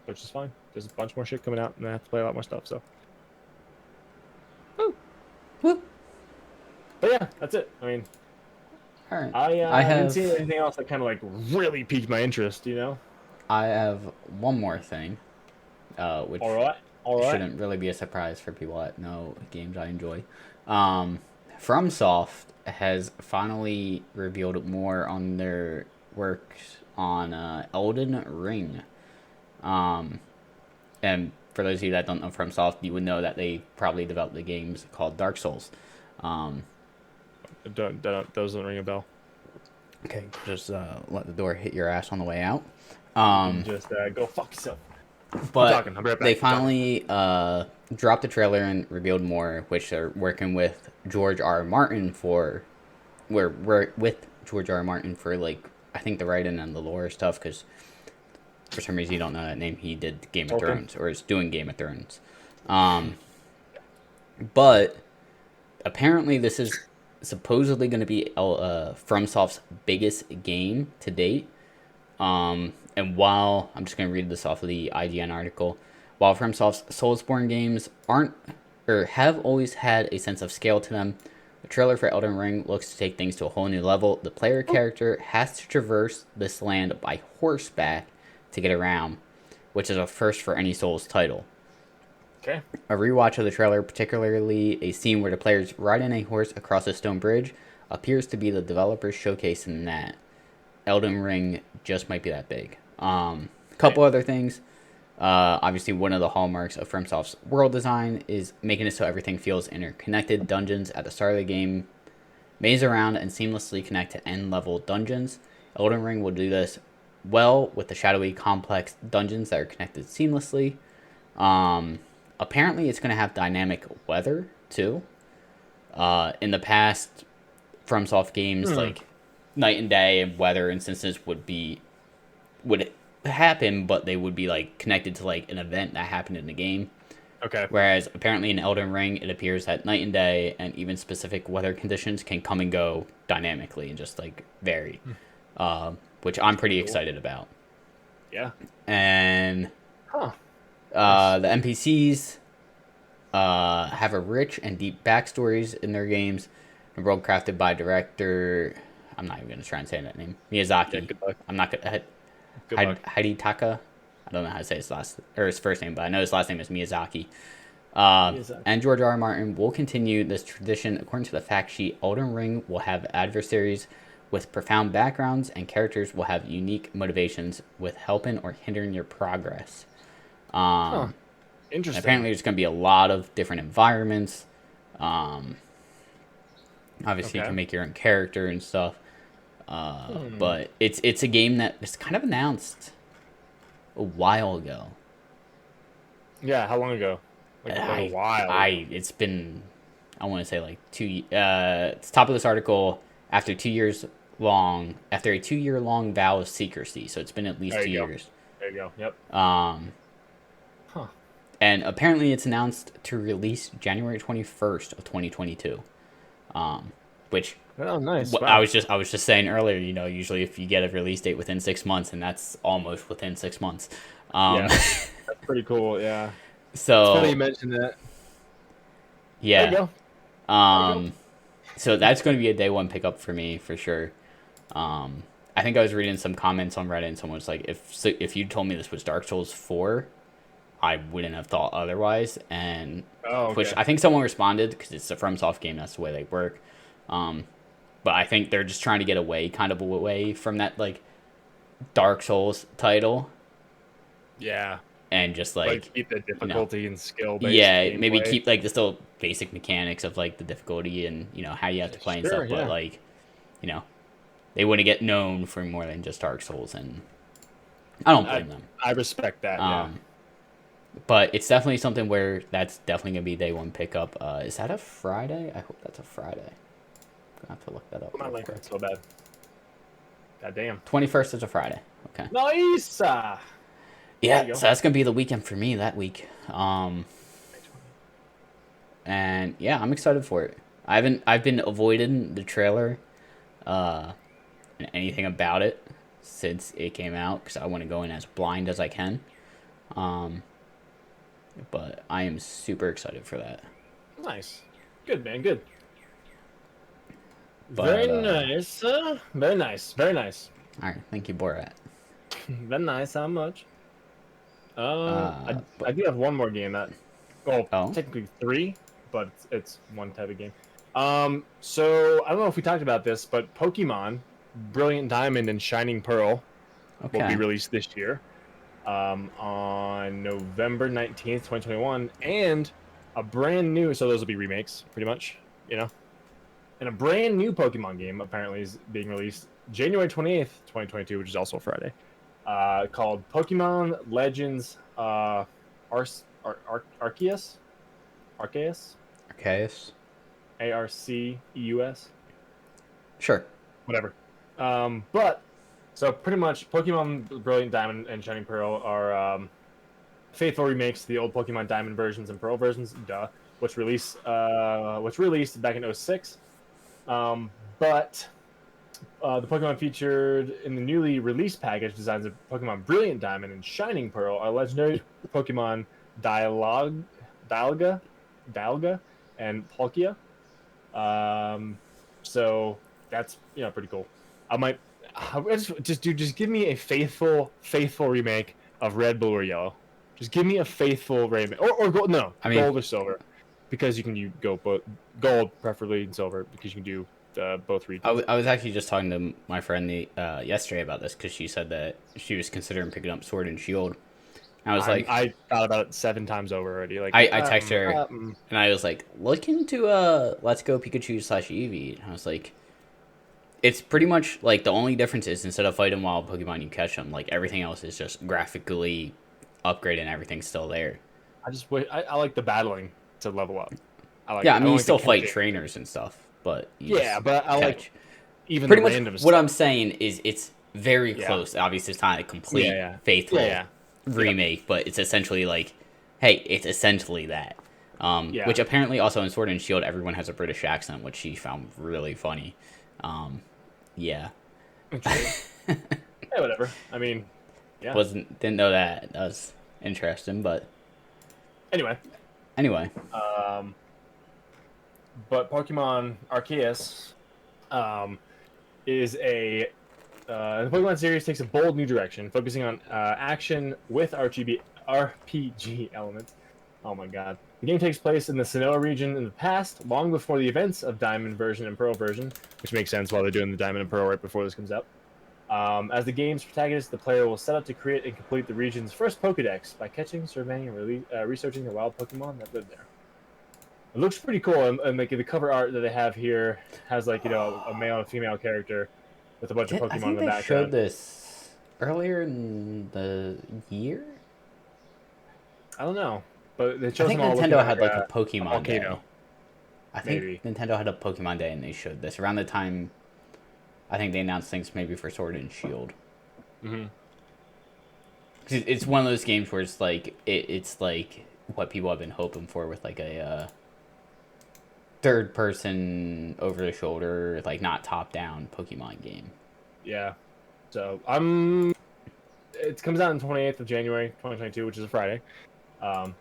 which is fine. There's a bunch more shit coming out, and I have to play a lot more stuff. So, woo. But yeah, that's it. I mean, all right. I didn't see anything else that kind of like really piqued my interest. I have one more thing, which All right. All right. shouldn't really be a surprise for people that know games I enjoy. FromSoft has finally revealed more on their work on Elden Ring. And for those of you that don't know FromSoft, you would know that they probably developed the games called Dark Souls. Doesn't ring a bell. Okay, just let the door hit your ass on the way out. Just go fuck yourself. But talking. I'll be right back. they I'm talking. finally dropped the trailer and revealed more, which they're working with George R. R. Martin for. We're with George R. R. Martin for like I think the writing and the lore stuff because for some reason you don't know that name. He did Game of Thrones or is doing Game of Thrones. But apparently this is supposedly going to be FromSoft's biggest game to date. And while I'm just going to read this off of the IGN article, while FromSoft's Soulsborne games aren't or have always had a sense of scale to them, the trailer for Elden Ring looks to take things to a whole new level. The player character has to traverse this land by horseback to get around, which is a first for any Souls title. Okay. A rewatch of the trailer, particularly a scene where the players ride in a horse across a stone bridge, appears to be the developers showcasing that Elden Ring just might be that big. Couple other things. Obviously, one of the hallmarks of FromSoft's world design is making it so everything feels interconnected. Dungeons at the start of the game maze around and seamlessly connect to end-level dungeons. Elden Ring will do this well with the shadowy, complex dungeons that are connected seamlessly. Apparently, it's going to have dynamic weather, too. In the past, FromSoft games, like night and day and weather instances would happen, but they would be like connected to like an event that happened in the game. Okay. Whereas apparently in Elden Ring, it appears that night and day and even specific weather conditions can come and go dynamically and just like vary, which I'm pretty excited about. Yeah. And the NPCs have a rich and deep backstories in their games. A world crafted by director. I'm not even going to try and say that name. Miyazaki. Yeah, good luck. I'm not going to. Hidetaka. I don't know how to say his first name, but I know his last name is Miyazaki. And George R. R. Martin will continue this tradition. According to the fact sheet, Elden Ring will have adversaries with profound backgrounds, and characters will have unique motivations with helping or hindering your progress. Interesting. Apparently, there's going to be a lot of different environments. Obviously, you can make your own character and stuff. But it's a game that was kind of announced a while ago. Yeah, how long ago? Like a while. It's been, I want to say like 2. It's top of this article after a 2-year long vow of secrecy. So it's been at least 2 years. There you go. Yep. And apparently it's announced to release January 21st of 2022. Which nice. Wow. I was just saying earlier, usually if you get a release date within 6 months, and that's almost within 6 months. Yeah, that's pretty cool. Yeah. So it's funny you mentioned that. Yeah. There you go. So that's going to be a day one pickup for me for sure. I think I was reading some comments on Reddit, and someone was like, "If you told me this was Dark Souls 4, I wouldn't have thought otherwise." And which I think someone responded because it's a FromSoft game. That's the way they work. But I think they're just trying to get away from that like Dark Souls title. Yeah. And just like keep the difficulty and skill. Yeah, maybe keep like the still basic mechanics of like the difficulty and how you have to play and stuff. Yeah. But like, they wouldn't get known for more than just Dark Souls, and I don't blame them. I respect that. Yeah. But it's definitely something where that's definitely gonna be day one pickup. Is that a Friday? I hope that's a Friday. I have to look that up. My link so bad. God damn. 21st is a Friday. Okay. Nice. Yeah, so that's gonna be the weekend for me that week. And yeah, I'm excited for it. I've been avoiding the trailer, and anything about it since it came out because I want to go in as blind as I can. But I am super excited for that. Nice. Good, man. Good. But, very nice. Very nice. Very nice. All right. Thank you, Borat. Very nice. How much? But I do have one more game that, well, oh, technically three, but it's one type of game. So I don't know if we talked about this, but Pokemon Brilliant Diamond and Shining Pearl will be okay. released this year, on November 19th, 2021, and a brand new. So those will be remakes, pretty much, you know. And a brand new Pokemon game apparently is being released January 28th, 2022, which is also Friday, called Pokemon Legends Arceus? Arceus? Arceus. Arceus? Sure. Whatever. But, so pretty much Pokemon Brilliant Diamond and Shining Pearl are faithful remakes to the old Pokemon Diamond versions and Pearl versions, which released back in '06. But the Pokemon featured in the newly released package designs of Pokemon Brilliant Diamond and Shining Pearl are legendary Pokemon Dialga, and Palkia. So that's pretty cool. Just give me a faithful remake of Red, Blue, or Yellow. Just give me a faithful remake, or gold. No, I mean, gold or silver, because you can go both gold, preferably, and silver, because you can do both regions. I was actually just talking to my friend yesterday about this because she said that she was considering picking up Sword and Shield. And I was like, I thought about it 7 times over already. Like I texted her and I was like, look into Let's Go Pikachu / Eevee. And I was like, it's pretty much like the only difference is instead of fighting wild Pokemon, you catch them. Like everything else is just graphically upgraded and everything's still there. I just wish I like the battling to level up. Yeah, I mean, you like still the fight catching. trainers and stuff, but But I like catch. even Pretty the much random what stuff. I'm saying is it's very Yeah. close. Obviously, it's not a complete Yeah. faithful remake, but it's essentially like, hey, it's essentially that. Yeah. Which apparently also in Sword and Shield, everyone has a British accent, which she found really funny. Yeah. Yeah, whatever. I mean, yeah. Didn't know that. That was interesting, but Anyway, anyway. but Pokemon Arceus is the Pokemon series takes a bold new direction, focusing on action with RPG elements. Oh my god. The game takes place in the Sinnoh region in the past, long before the events of Diamond version and Pearl version, which makes sense while they're doing the Diamond and Pearl right before this comes out. As the game's protagonist, the player will set out to create and complete the region's first Pokedex by catching, surveying, and researching the wild Pokemon that live there. It looks pretty cool, and like the cover art that they have here has like a male and female character with a bunch of Pokemon I in think the they background. showed this earlier in the year. I don't know, but they I chose think them all Nintendo had like like a Pokemon Day. volcano. I think Maybe. Nintendo had a Pokemon Day and they showed this around the time. I think they announced things maybe for Sword and Shield. Mm-hmm. It's one of those games where it's like it's like what people have been hoping for with like a third person over the shoulder, like not top down Pokemon game. Yeah. So it comes out on 28th of January 2022, which is a Friday. I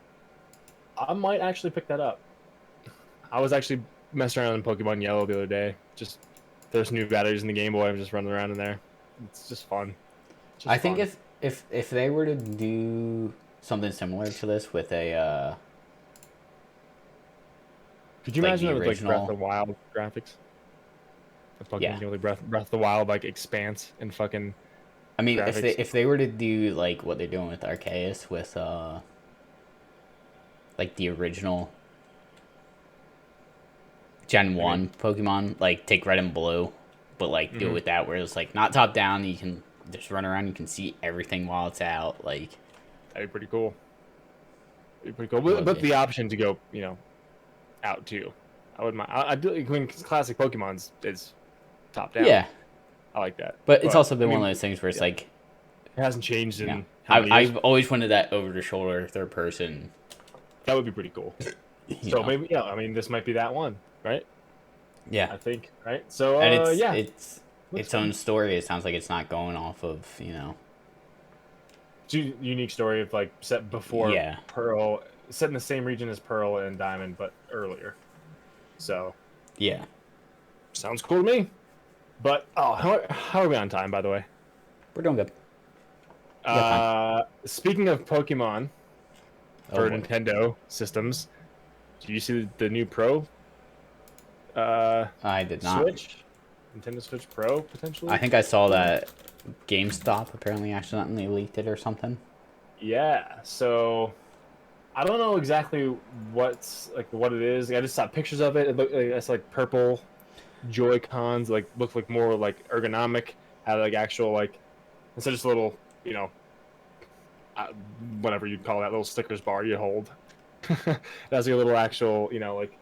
might actually pick that up. I was actually messing around in Pokemon Yellow the other day. Just there's new batteries in the Game Boy. I'm just running around in there. It's just fun. I think if they were to do something similar to this with a could you like imagine the it with like Breath of original- the Wild graphics? A Pokemon Yeah. game with Breath of the Wild like expanse and fucking. I mean, graphics. if they were to do like what they're doing with Arceus with like the original Gen 1 Pokemon, like take Red and Blue, but like do it with that where it's like not top down, you can just run around, you can see everything while it's out, like That'd be pretty cool. But the option to go, out too. I wouldn't mind. I do when classic Pokemon's is top down. yeah. I like that. But it's also been one of those things where it's like it hasn't changed in yeah. how many years? I've always wanted that over the shoulder third person. That would be pretty cool. you So know. maybe this might be that one, right? Yeah. I think, right? So And it's Looks its fun. own story. It sounds like it's not going off of, It's a unique story of like set before Yeah. Pearl, set in the same region as Pearl and Diamond, but earlier. So Yeah. sounds cool to me. But how are we on time, by the way? We're doing good. Yeah, fine. Speaking of Pokemon Oh for boy. Nintendo systems, do you see the new Pro uh, I did not. Switch? Nintendo Switch Pro I potentially? think I saw that GameStop apparently accidentally leaked it or something. Yeah. So I don't know exactly what it is. I just saw pictures of it. It looked like it's like purple Joy Cons, like look like more like ergonomic. Had like actual like instead of just a little uh, whatever you'd call that little stickers bar you hold. It has like a little actual like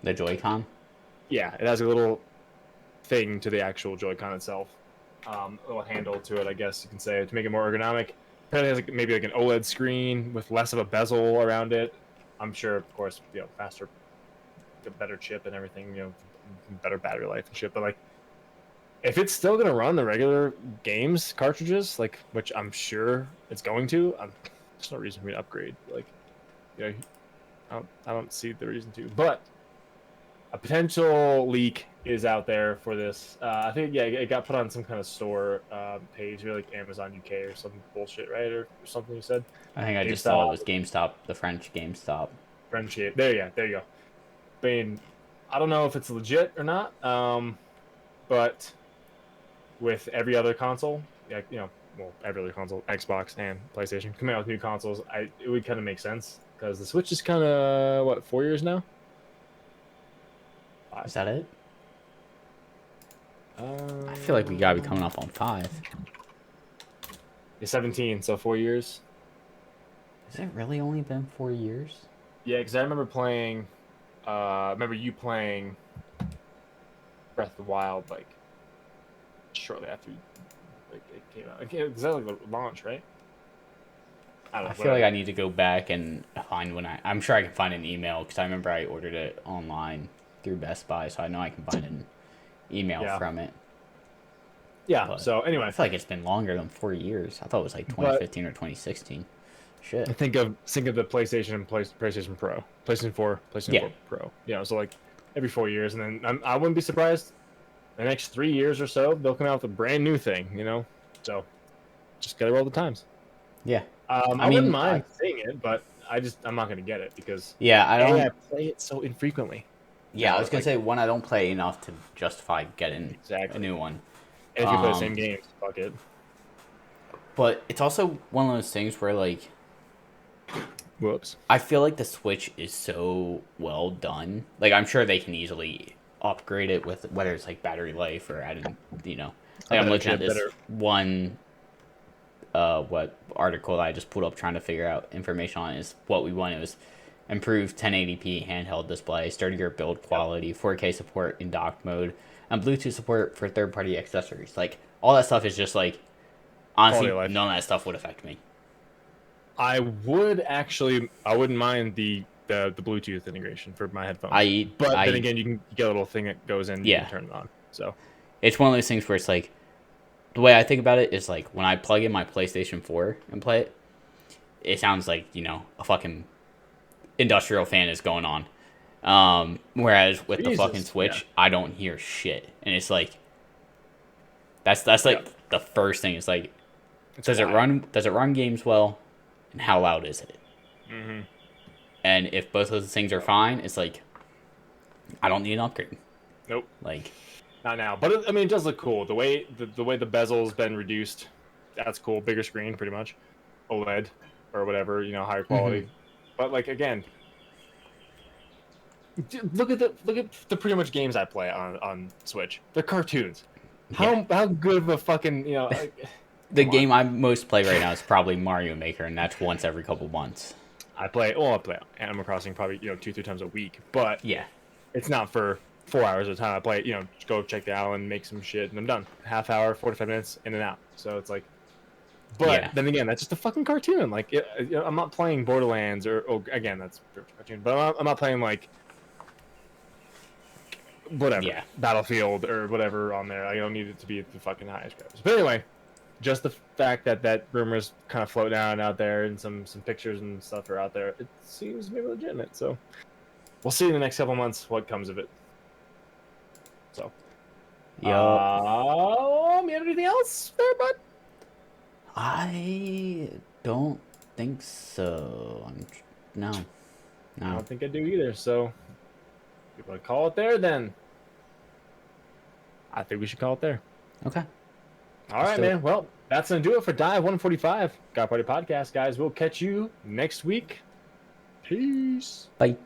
The Joy-Con. yeah, it has a little thing to the actual Joy-Con itself. A little handle to it, I guess you can say, to make it more ergonomic. Apparently, it has like maybe like an OLED screen with less of a bezel around it. I'm sure, of course, faster, a better chip and everything, better battery life and shit. But like, if it's still gonna run the regular games cartridges, like which I'm sure it's going to, there's no reason for me to upgrade. Like, you know, I don't see the reason to. But a potential leak is out there for this. I think it got put on some kind of store page, like Amazon UK or some bullshit, right, or something. You said I think I just saw it GameStop, was GameStop, the French GameStop. friendship. There you go. I mean, I don't know if it's legit or not, but with every other console, like well, every other console, Xbox and PlayStation coming out with new consoles, it would kind of make sense because the Switch is kind of what 4 years now. Is 5. that it? I feel like we gotta be coming Um, up on 5. You're 17, so 4 years. Has it really only been 4 years? Yeah, because I remember playing. Remember you playing Breath of the Wild like shortly after like it came out. Okay, is that like the launch, right? I don't I know, feel like whatever. I need to go back and find I'm sure I can find an email because I remember I ordered it online through Best Buy, so I know I can find an email Yeah, from it. yeah. But So I anyway, feel like it's been longer than 4 years. I thought it was like but 2015 or 2016. Shit. think of the PlayStation and PlayStation Pro, PlayStation Yeah. 4 Pro. So like every 4 years, and then I wouldn't be surprised the next 3 years or so they'll come out with a brand new thing. So just gotta roll the times. Yeah. I I wouldn't mean, mind seeing it, but I'm not gonna get it because yeah, I I don't. play it so infrequently. Yeah, I Now, was gonna like say one, I don't play enough to justify getting a exactly. new one. And if you play the same games, fuck it. But it's also one of those things where like Whoops. I feel like the Switch is so well done. Like I'm sure they can easily upgrade it with whether it's like battery life or adding, you know. A Like I'm better looking at chip, this better. one what article that I just pulled up trying to figure out information on is what we want. It was improved 1080p handheld display, sturdier build Yep. quality, 4K support in dock mode, and Bluetooth support for third-party accessories. Like all that stuff is just like Quality honestly of life. none of that stuff would affect me. I wouldn't mind the Bluetooth integration for my headphones. I But then I again, you can get a little thing that goes in, you can yeah, turn it on. So it's one of those things where it's like the way I think about it is like when I plug in my PlayStation 4 and play it, it sounds like, a fucking industrial fan is going on. Whereas with the fucking Jesus. Yeah. Switch, I don't hear shit. And it's like that's like Yep. the first thing. It's like It's does it wild. run games well and how loud is it? Mm-hmm. And if both of those things are fine, it's like I don't need an upgrade. Nope. Like Not now. But I mean, it does look cool. The way the bezel's been reduced, that's cool. Bigger screen, pretty much. OLED or whatever, higher quality. But like again, look at the pretty much games I play on Switch. They're cartoons. yeah. How good of a fucking The come on. game I most play right now is probably Mario Maker, and that's once every couple months. I play Animal Crossing probably 2-3 times a week, but Yeah. it's not for 4 hours at a time. I play just go check the island, make some shit, and I'm done. Half hour, 45 minutes, in and out. So it's like, but Yeah. then again, that's just a fucking cartoon. Like I'm not playing Borderlands or again that's a cartoon, but I'm not playing like whatever Yeah. Battlefield or whatever on there. I don't need it to be the fucking highest graphics. But anyway, just the fact that rumors kind of float down out there and some pictures and stuff are out there, it seems maybe legitimate. So we'll see in the next couple months what comes of it. So, Yup. you have anything else there, bud? I don't think so. No. I don't think I do either. So, you want to call it there then? I think we should call it there. Okay. All right, man. Well, that's going to do it for Dive 145. God Party Podcast, guys. We'll catch you next week. Peace. Bye.